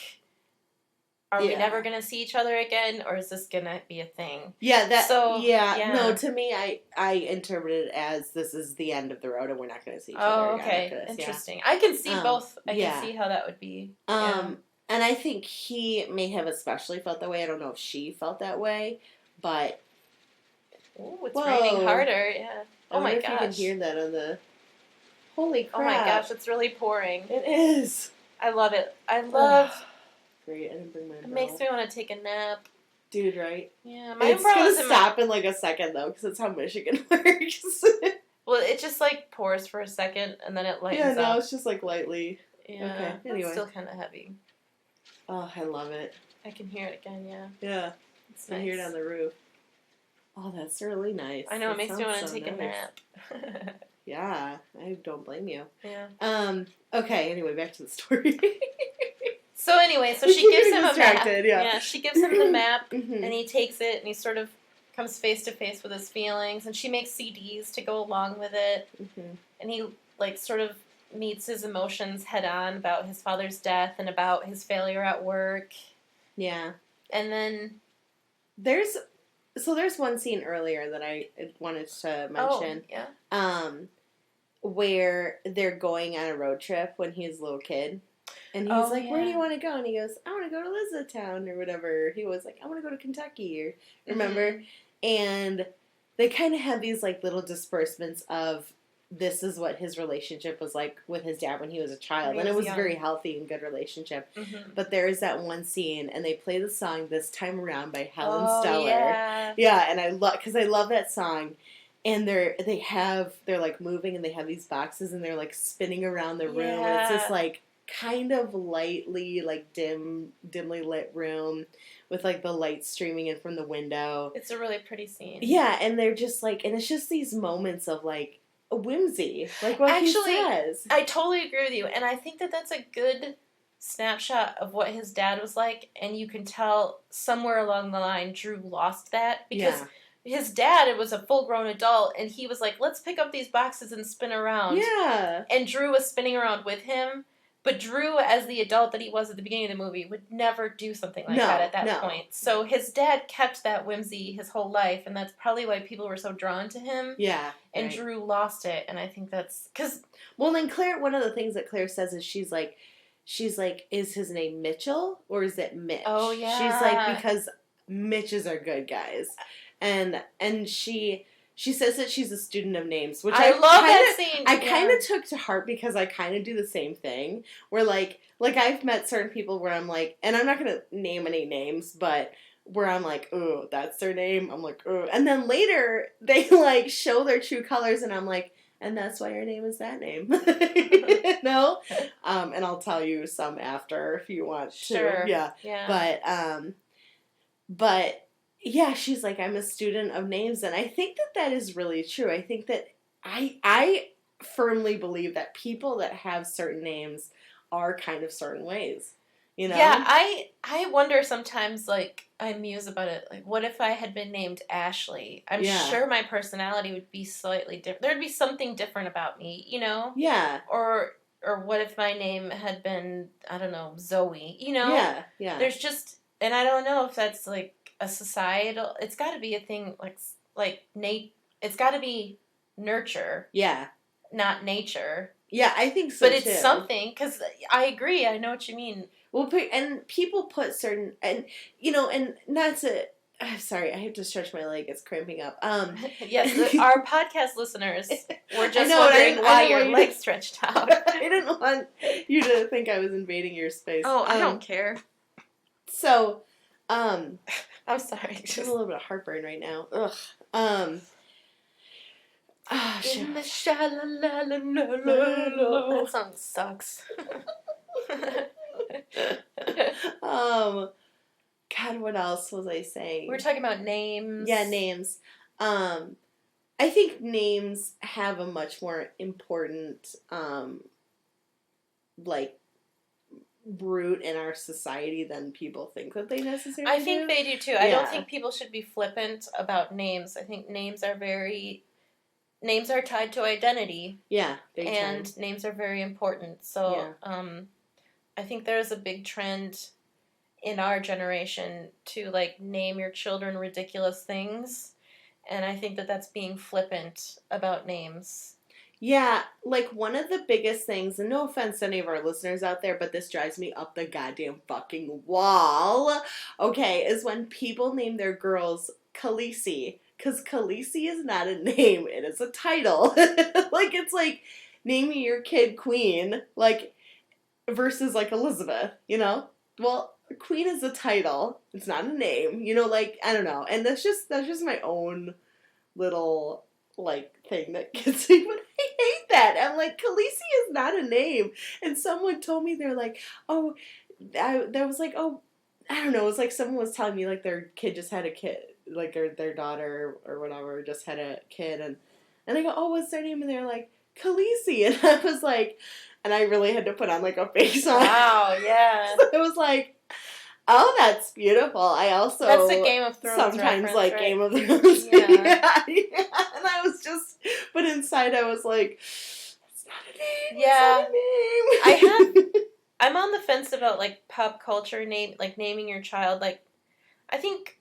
Speaker 2: are we never going to see each other again, or is this going to be a thing?
Speaker 1: Yeah, no, to me, I interpret it as this is the end of the road and we're not going to see each other again.
Speaker 2: Okay, interesting. Yeah. I can see both. I can see how that would be.
Speaker 1: And I think he may have especially felt that way. I don't know if she felt that way, but...
Speaker 2: Ooh, it's raining harder, yeah. Oh my gosh.
Speaker 1: I wonder if you can hear that on the... Holy crap.
Speaker 2: Oh my gosh, it's really pouring.
Speaker 1: It is.
Speaker 2: I love it. I love...
Speaker 1: Great, I didn't bring my umbrella.
Speaker 2: It makes me want to take a nap.
Speaker 1: Dude, right?
Speaker 2: Yeah,
Speaker 1: my umbrella's going to stop in like a second, though, because that's how Michigan works.
Speaker 2: Well, it just, like, pours for a second, and then it lightens up.
Speaker 1: Yeah, no, it's just, like, lightly.
Speaker 2: Yeah,
Speaker 1: okay. Anyway.
Speaker 2: It's still kind of heavy.
Speaker 1: Oh, I love it.
Speaker 2: I can hear it again, yeah.
Speaker 1: Yeah.
Speaker 2: It's
Speaker 1: nice. I can hear it on the roof. Oh, that's really nice.
Speaker 2: I know, it makes me want to take a nap.
Speaker 1: Yeah, I don't blame you.
Speaker 2: Yeah.
Speaker 1: Okay, anyway, back to the story.
Speaker 2: So anyway, so she gives him a map.
Speaker 1: Yeah,
Speaker 2: she gives him the map, and he takes it, and he sort of comes face to face with his feelings, and she makes CDs to go along with it, and he, like, sort of meets his emotions head on about his father's death and about his failure at work.
Speaker 1: Yeah.
Speaker 2: And then...
Speaker 1: There's one scene earlier that I wanted to mention.
Speaker 2: Oh, yeah.
Speaker 1: Where they're going on a road trip when he's a little kid. And he's like, where do you want to go? And he goes, I want to go to Elizabethtown or whatever. He was like, I want to go to Kentucky or remember? And they kind of have these like little disbursements of this is what his relationship was like with his dad when he was a child. And it was a very healthy and good relationship. But there is that one scene, and they play the song This Time Around by Helen Steller. Yeah, and I love that song. And they're like moving, and they have these boxes, and they're like spinning around the room. And it's this like kind of lightly, like dimly lit room with like the light streaming in from the window.
Speaker 2: It's a really pretty scene.
Speaker 1: Yeah, and they're just like, and it's just these moments of like a whimsy, like what he says.
Speaker 2: I totally agree with you, and I think that that's a good snapshot of what his dad was like, and you can tell somewhere along the line Drew lost that because his dad was a full-grown adult, and he was like, let's pick up these boxes and spin around.
Speaker 1: Yeah.
Speaker 2: And Drew was spinning around with him, But Drew, as the adult that he was at the beginning of the movie, would never do something like that at that point. So his dad kept that whimsy his whole life, and that's probably why people were so drawn to him.
Speaker 1: Yeah.
Speaker 2: And right. Drew lost it, and I think that's...
Speaker 1: Well, then Claire, one of the things that Claire says is she's like, is his name Mitchell, or is it Mitch?
Speaker 2: Oh, yeah.
Speaker 1: She's like, because Mitches are good guys. And she says that she's a student of names, which I love that scene. I kind of took to heart because I kind of do the same thing. Where like I've met certain people where I'm like, and I'm not gonna name any names, but where I'm like, oh, that's their name. I'm like, oh, and then later they like show their true colors, and I'm like, and that's why your name is that name. No, and I'll tell you some after if you want to.
Speaker 2: Sure.
Speaker 1: Yeah. But. Yeah, she's like, I'm a student of names, and I think that is really true. I think that I firmly believe that people that have certain names are kind of certain ways, you know?
Speaker 2: Yeah, I wonder sometimes, like, I muse about it, like, what if I had been named Ashley? I'm sure my personality would be slightly different. There'd be something different about me, you know?
Speaker 1: Yeah.
Speaker 2: Or what if my name had been, I don't know, Zoe, you know?
Speaker 1: Yeah.
Speaker 2: There's just, and I don't know if that's, like, a societal, it's got to be a thing like Nate. It's got to be nurture.
Speaker 1: Yeah.
Speaker 2: Not nature.
Speaker 1: Yeah, I think so.
Speaker 2: But it's something, because I agree. I know what you mean.
Speaker 1: Well, and people put certain, and you know, and not to. I'm sorry, I have to stretch my leg. It's cramping up.
Speaker 2: Yes, our podcast listeners were just wondering why your leg stretched out.
Speaker 1: I didn't want you to think I was invading your space.
Speaker 2: Oh, I don't care.
Speaker 1: So,
Speaker 2: I'm sorry.
Speaker 1: Just a little bit of heartburn right now. Ugh.
Speaker 2: In the sha-la-la-la-la-la. That song sucks.
Speaker 1: God, what else was I saying?
Speaker 2: We were talking about names.
Speaker 1: Yeah, names. I think names have a much more important, like, root in our society than people think that they necessarily do.
Speaker 2: I think they do too. I don't think people should be flippant about names. I think names are tied to identity.
Speaker 1: Yeah,
Speaker 2: and names are very important. So I think there's a big trend in our generation to like name your children ridiculous things, and I think that that's being flippant about names.
Speaker 1: Yeah, like one of the biggest things, and no offense to any of our listeners out there, but this drives me up the goddamn fucking wall, okay, is when people name their girls Khaleesi. Because Khaleesi is not a name, it is a title. Like, it's like naming your kid Queen, like, versus like Elizabeth, you know? Well, Queen is a title, it's not a name, you know, like, I don't know. And that's just my own little, like, thing that gets me, but I hate that. I'm like, Khaleesi is not a name. And someone told me, they're like, oh, that was like, oh, I don't know, it was like someone was telling me, like, their kid just had a kid, like, or their daughter or whatever just had a kid, and I go, oh, what's their name? And they're like, Khaleesi. And I was like, and I really had to put on, like, a face on.
Speaker 2: Wow, yeah.
Speaker 1: So it was like, oh, that's beautiful. I also...
Speaker 2: That's the Game of Thrones
Speaker 1: sometimes like, right? Game of Thrones. Yeah. Yeah. And I was just... But inside I was like, it's not a name.
Speaker 2: Yeah.
Speaker 1: It's not a name.
Speaker 2: I'm on the fence about, like, pop culture, like, naming your child. Like, I think...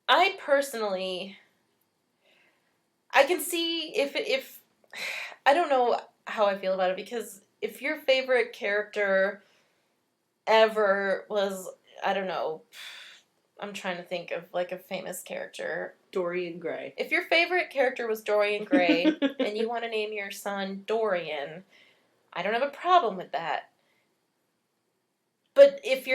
Speaker 2: I personally... I can see if... I don't know how I feel about it, because if your favorite character ever was... I don't know. I'm trying to think of, like, a famous character.
Speaker 1: Dorian Gray.
Speaker 2: If your favorite character was Dorian Gray, and you want to name your son Dorian, I don't have a problem with that. But if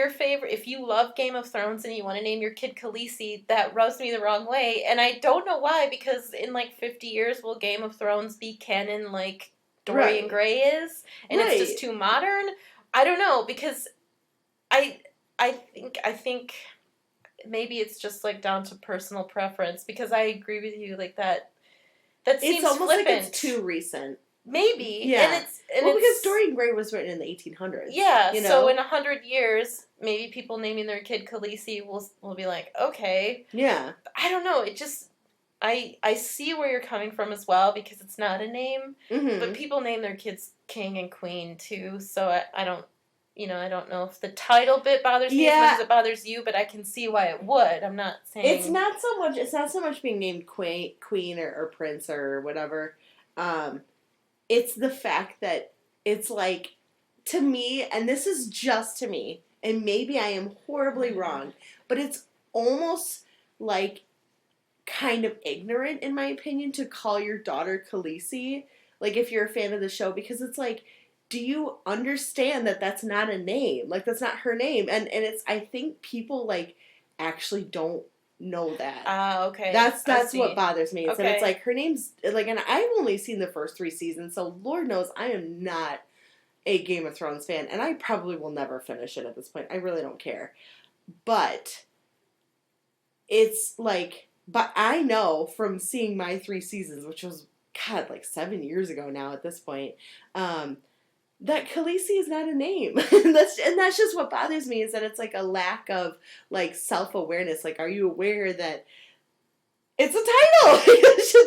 Speaker 2: you love Game of Thrones and you want to name your kid Khaleesi, that rubs me the wrong way. And I don't know why, because in, like, 50 years, will Game of Thrones be canon like Dorian Gray is? And it's just too modern? I don't know, because I think maybe it's just, like, down to personal preference, because I agree with you, like, that seems
Speaker 1: it's almost
Speaker 2: flippant.
Speaker 1: Like it's too recent.
Speaker 2: Maybe.
Speaker 1: Yeah. Because Dorian Gray was written in the 1800s.
Speaker 2: Yeah,
Speaker 1: you know?
Speaker 2: So in 100 years, maybe people naming their kid Khaleesi will be like, okay.
Speaker 1: Yeah.
Speaker 2: I don't know, it just... I see where you're coming from as well because it's not a name, but
Speaker 1: Mm-hmm.
Speaker 2: people name their kids king and queen too. So I don't, I don't know if the title bit bothers me as much
Speaker 1: Yeah,
Speaker 2: as it bothers you, but I can see why it would. I'm not
Speaker 1: it's
Speaker 2: saying.
Speaker 1: not so much. It's not so much being named queen or prince or whatever. Um, it's the fact that it's like to me, and this is just to me, and maybe I am horribly wrong, but it's almost like kind of ignorant, in my opinion, to call your daughter Khaleesi. Like, if you're a fan of the show, because it's like, do you understand that that's not a name? Like, that's not her name. And it's, I think people, like, actually don't know that.
Speaker 2: Ah, okay.
Speaker 1: That's what bothers me. Is that it's
Speaker 2: Okay.
Speaker 1: like, her name's, like, and I've only seen the first 3 seasons, so Lord knows I am not a Game of Thrones fan, and I probably will never finish it at this point. I really don't care. But it's like, but I know from seeing my 3 seasons, which was, God, like 7 years ago now at this point, that Khaleesi is not a name. that's just what bothers me, is that it's like a lack of like self-awareness. Like, are you aware that it's a title?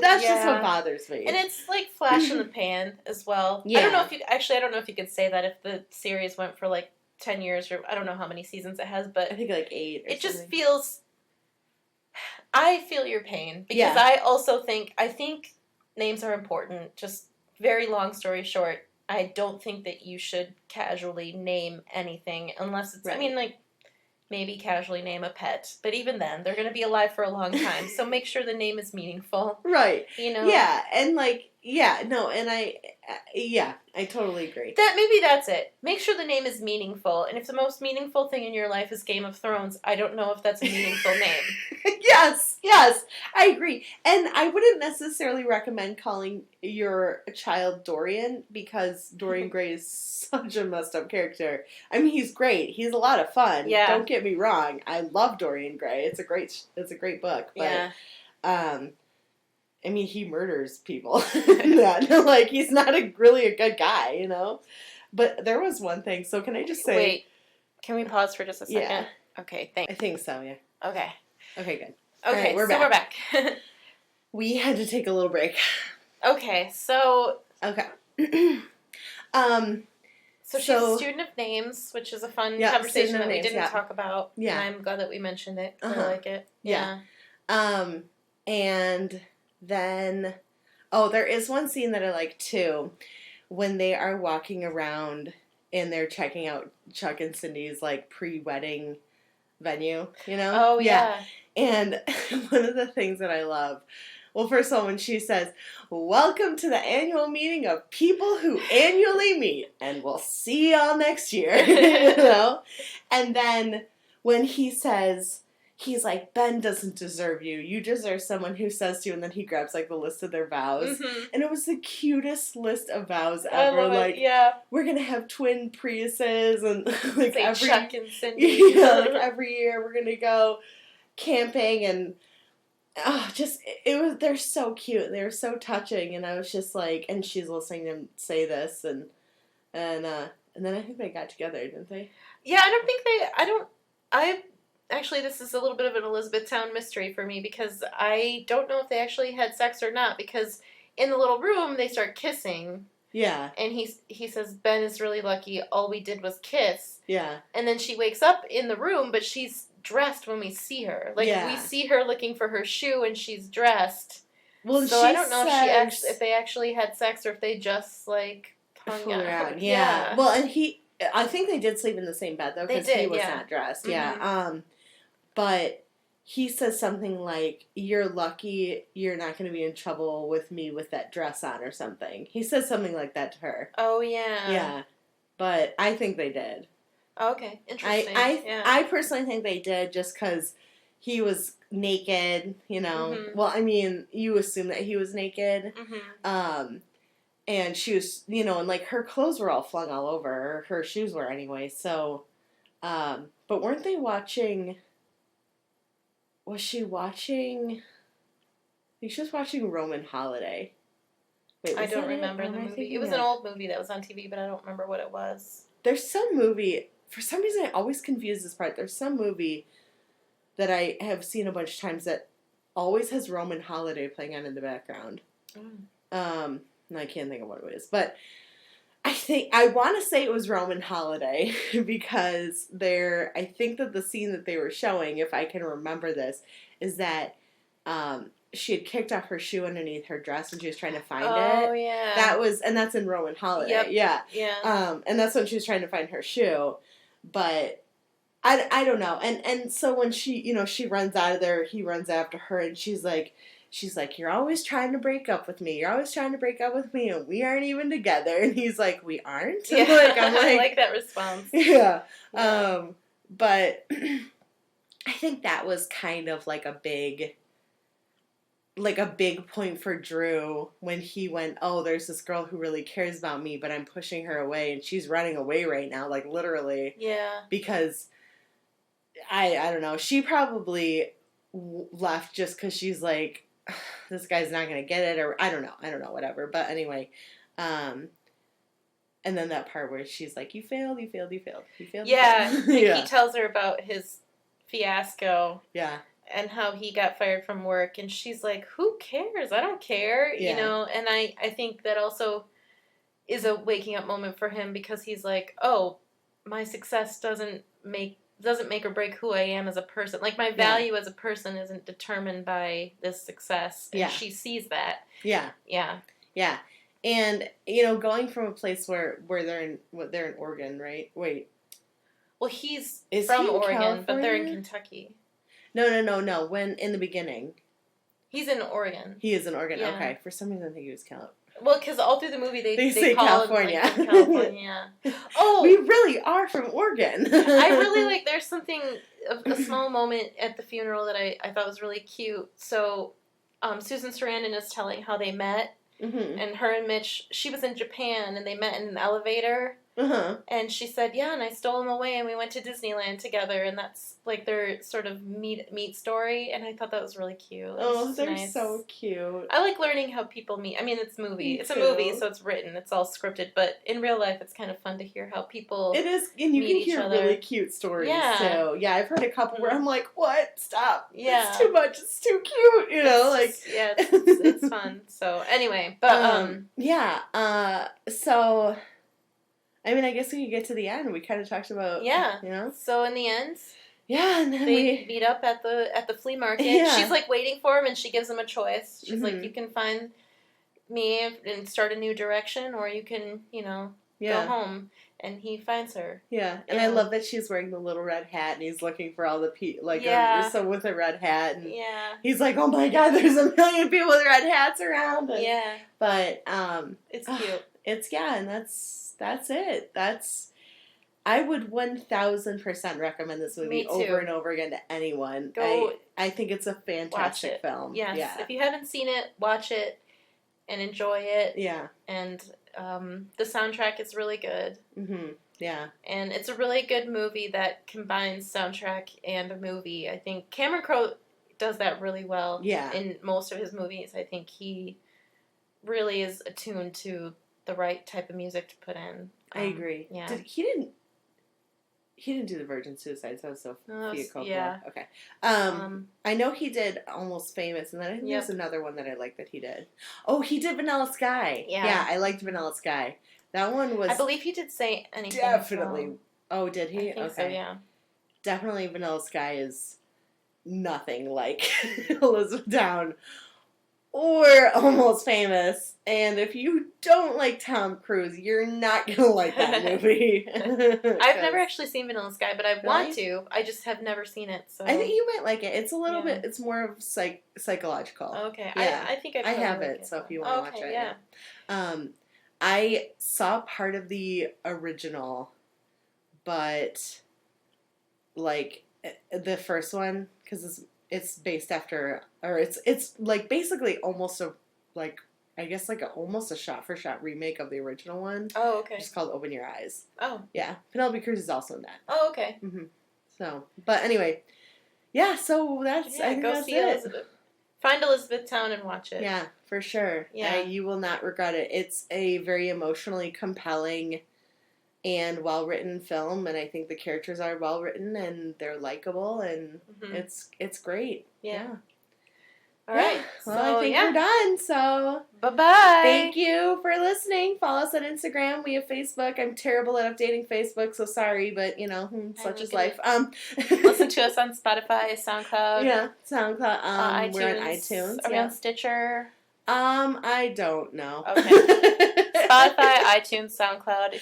Speaker 1: That's just what bothers me.
Speaker 2: And it's like flash in the pan as well.
Speaker 1: Yeah.
Speaker 2: I don't know if you could say that if the series went for like 10 years, or I don't know how many seasons it has, but
Speaker 1: I think like 8 or
Speaker 2: it
Speaker 1: something.
Speaker 2: just feels, I feel your pain because
Speaker 1: Yeah.
Speaker 2: I think names are important. Just very long story short, I don't think that you should casually name anything unless it's,
Speaker 1: Right.
Speaker 2: I mean, like, maybe casually name a pet, but even then, they're going to be alive for a long time, so make sure the name is meaningful.
Speaker 1: Right.
Speaker 2: You know?
Speaker 1: Yeah, and like, yeah, no, and I totally agree.
Speaker 2: Maybe that's it. Make sure the name is meaningful, and if the most meaningful thing in your life is Game of Thrones, I don't know if that's a meaningful name.
Speaker 1: Yes, I agree. And I wouldn't necessarily recommend calling your child Dorian, because Dorian Gray is such a messed up character. I mean, he's great. He's a lot of fun.
Speaker 2: Yeah.
Speaker 1: Don't get me wrong. I love Dorian Gray. It's a great book. But,
Speaker 2: Yeah.
Speaker 1: I mean, he murders people. Like, he's not really a good guy, you know? But there was one thing. So can I just say...
Speaker 2: Wait. Can we pause for just a second?
Speaker 1: Yeah.
Speaker 2: Okay, thanks.
Speaker 1: I think so, yeah.
Speaker 2: Okay.
Speaker 1: Okay, good.
Speaker 2: Okay,
Speaker 1: right, we're
Speaker 2: back.
Speaker 1: We had to take a little break.
Speaker 2: Okay, so...
Speaker 1: Okay.
Speaker 2: So she's a student of names, which is a fun conversation that we didn't talk about.
Speaker 1: Yeah.
Speaker 2: And I'm glad that we mentioned it. I like it.
Speaker 1: Yeah. And then... Oh, there is one scene that I like, too, when they are walking around and they're checking out Chuck and Cindy's, like, pre-wedding venue, you know?
Speaker 2: Oh, yeah.
Speaker 1: And one of the things that I love, well, first of all, when she says, "Welcome to the annual meeting of people who annually meet, and we'll see y'all next year," you know? And then when he says... He's like, "Ben doesn't deserve you. You deserve someone who says to you," and then he grabs, like, the list of their vows. Mm-hmm. And it was the cutest list of vows ever.
Speaker 2: I love
Speaker 1: like,
Speaker 2: it. Yeah.
Speaker 1: We're going to have twin Priuses, and, like,
Speaker 2: Chuck and Cindy.
Speaker 1: Like, every year we're going to go camping, and, they're so cute. They were so touching, and I was just like, and she's listening to him say this, and then I think they got together, didn't they?
Speaker 2: Yeah, Actually, this is a little bit of an Elizabethtown mystery for me, because I don't know if they actually had sex or not, because in the little room, they start kissing.
Speaker 1: Yeah.
Speaker 2: And he says, "Ben is really lucky, all we did was kiss."
Speaker 1: Yeah.
Speaker 2: And then she wakes up in the room, but she's dressed when we see her. Like, we see her looking for her shoe, and she's dressed. Well, so I don't know if they actually had sex, or if they just, like, hung out.
Speaker 1: Yeah. Well, and I think they did sleep in the same bed, though, because he was not dressed. Mm-hmm. Yeah. But he says something like, "You're lucky you're not going to be in trouble with me with that dress on," or something. He says something like that to her.
Speaker 2: Oh, yeah.
Speaker 1: Yeah. But I think they did.
Speaker 2: Okay. Interesting.
Speaker 1: I personally think they did, just because he was naked, you know. Mm-hmm. Well, I mean, you assume that he was naked. Mm-hmm. And she was, you know, and, like, her clothes were all flung all over. Or her shoes were anyway. So, but weren't they watching... Was she watching... I think she was watching Roman Holiday. Wait,
Speaker 2: I don't remember the movie. It was an old movie that was on TV, but I don't remember what it was.
Speaker 1: There's some movie... For some reason, I always confuse this part. There's some movie that I have seen a bunch of times that always has Roman Holiday playing on in the background. And I can't think of what it is, but I want to say it was Roman Holiday because I think that the scene that they were showing, if I can remember this, is that she had kicked off her shoe underneath her dress when she was trying to find it.
Speaker 2: Oh, yeah.
Speaker 1: And that's in Roman Holiday.
Speaker 2: Yep.
Speaker 1: Yeah. And that's when she was trying to find her shoe. But I don't know. And so when she runs out of there, he runs after her, and she's like, you're always trying to break up with me. You're always trying to break up with me, and we aren't even together. And he's like, we aren't?
Speaker 2: Yeah.
Speaker 1: I'm like,
Speaker 2: I like that response.
Speaker 1: Yeah. But I think that was kind of like a big point for Drew when he went, oh, there's this girl who really cares about me, but I'm pushing her away, and she's running away right now, like literally.
Speaker 2: Yeah.
Speaker 1: Because I don't know. She probably left just because she's like, this guy's not going to get it, or I don't know, whatever. But anyway, and then that part where she's like, you failed.
Speaker 2: Yeah,
Speaker 1: Yeah.
Speaker 2: He tells her about his fiasco.
Speaker 1: Yeah.
Speaker 2: And how he got fired from work, and she's like, who cares? I don't care,
Speaker 1: Yeah.
Speaker 2: and I think that also is a waking up moment for him, because he's like, oh, my success doesn't make or break who I am as a person. Like, my value as a person isn't determined by this success. And she sees that. Yeah. Yeah. Yeah.
Speaker 1: And, going from a place where they're in Oregon, right? Wait.
Speaker 2: Well, he's from Oregon,
Speaker 1: California?
Speaker 2: But they're in Kentucky.
Speaker 1: No. When, in the beginning.
Speaker 2: He's in Oregon.
Speaker 1: He is in Oregon.
Speaker 2: Yeah.
Speaker 1: Okay. For some reason, I think he was California.
Speaker 2: Well, because all through the movie they
Speaker 1: say
Speaker 2: call
Speaker 1: California.
Speaker 2: Him, like, California.
Speaker 1: Oh, we really are from Oregon.
Speaker 2: I really like. There's something, a small moment at the funeral that I thought was really cute. So, Susan Sarandon is telling how they met, and her and Mitch. She was in Japan, and they met in an elevator. And she said, yeah, and I stole him away, and we went to Disneyland together, and that's like their sort of meet story, and I thought that was really cute.
Speaker 1: They're nice. So cute.
Speaker 2: I like learning how people meet. I mean, it's a movie, so it's written, it's all scripted, but in real life, it's kind of fun to hear how people
Speaker 1: It is, and you can hear really cute stories, too. Yeah, I've heard a couple where I'm like, what? Stop. Yeah. It's too much. It's too cute,
Speaker 2: it's fun. So, anyway, but,
Speaker 1: so... I mean, I guess we could get to the end. We kind of talked about,
Speaker 2: So in the end,
Speaker 1: and then
Speaker 2: they meet up at the flea market. Yeah. She's like waiting for him, and she gives him a choice. She's like, you can find me and start a new direction, or you can, go home. And he finds her.
Speaker 1: Yeah, and I love that she's wearing the little red hat, and he's looking for all the so with a red hat, and he's like, oh my god, there's a million people with red hats around. And, but
Speaker 2: it's cute.
Speaker 1: And that's it. I would 1,000% recommend this movie over and over again to anyone. I think it's a fantastic film.
Speaker 2: Yes. Yeah. If you haven't seen it, watch it and enjoy it. Yeah. And the soundtrack is really good. Yeah. And it's a really good movie that combines soundtrack and a movie. I think Cameron Crowe does that really well. Yeah. In most of his movies, I think he really is attuned to the right type of music to put in.
Speaker 1: I agree. Yeah. He didn't do the Virgin Suicides. That was Sofia Coppola. Yeah. Okay. I know he did Almost Famous, and then I think there's another one that I like that he did. Oh, he did Vanilla Sky. Yeah, I liked Vanilla Sky. That one was...
Speaker 2: I believe he did Say Anything.
Speaker 1: Definitely. Oh, did he?
Speaker 2: I think so, yeah.
Speaker 1: Definitely Vanilla Sky is nothing like Elizabethtown or Almost Famous. And if you don't like Tom Cruise, you're not going to like that movie.
Speaker 2: I've never actually seen Vanilla Sky, but I want to. I just have never seen it. So
Speaker 1: I think you might like it. It's a little bit, it's more of psychological.
Speaker 2: Okay. Yeah. I think
Speaker 1: I have it, so if you want to watch it. Yeah. I saw part of the original, but like the first one, because it's based after, or it's like basically almost almost a shot-for-shot remake of the original one.
Speaker 2: Oh, okay.
Speaker 1: It's called Open Your Eyes.
Speaker 2: Oh.
Speaker 1: Yeah. Penelope Cruz is also in that.
Speaker 2: Oh, okay.
Speaker 1: Mm-hmm. So, but anyway, yeah, so I think
Speaker 2: go
Speaker 1: that's
Speaker 2: see
Speaker 1: it.
Speaker 2: Elizabeth. Find Elizabethtown and watch it.
Speaker 1: Yeah, for sure. Yeah. You will not regret it. It's a very emotionally compelling and well-written film, and I think the characters are well-written, and they're likable, and it's great. Yeah.
Speaker 2: All right.
Speaker 1: Well, I think we're done. So
Speaker 2: bye-bye.
Speaker 1: Thank you for listening. Follow us on Instagram. We have Facebook. I'm terrible at updating Facebook, so sorry, but such is life.
Speaker 2: Listen to us on Spotify, SoundCloud.
Speaker 1: Yeah, SoundCloud.
Speaker 2: iTunes.
Speaker 1: We're on iTunes.
Speaker 2: Are we on Stitcher?
Speaker 1: I don't know.
Speaker 2: Okay. Spotify, iTunes, SoundCloud.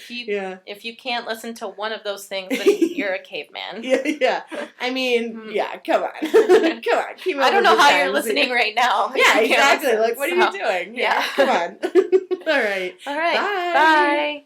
Speaker 2: If you can't listen to one of those things, then you're a caveman.
Speaker 1: Yeah. I mean, come on. Come on.
Speaker 2: I don't know how you're listening right now.
Speaker 1: Yeah, exactly. Like, what are you doing?
Speaker 2: Yeah.
Speaker 1: Come on. All right.
Speaker 2: Bye.
Speaker 1: Bye.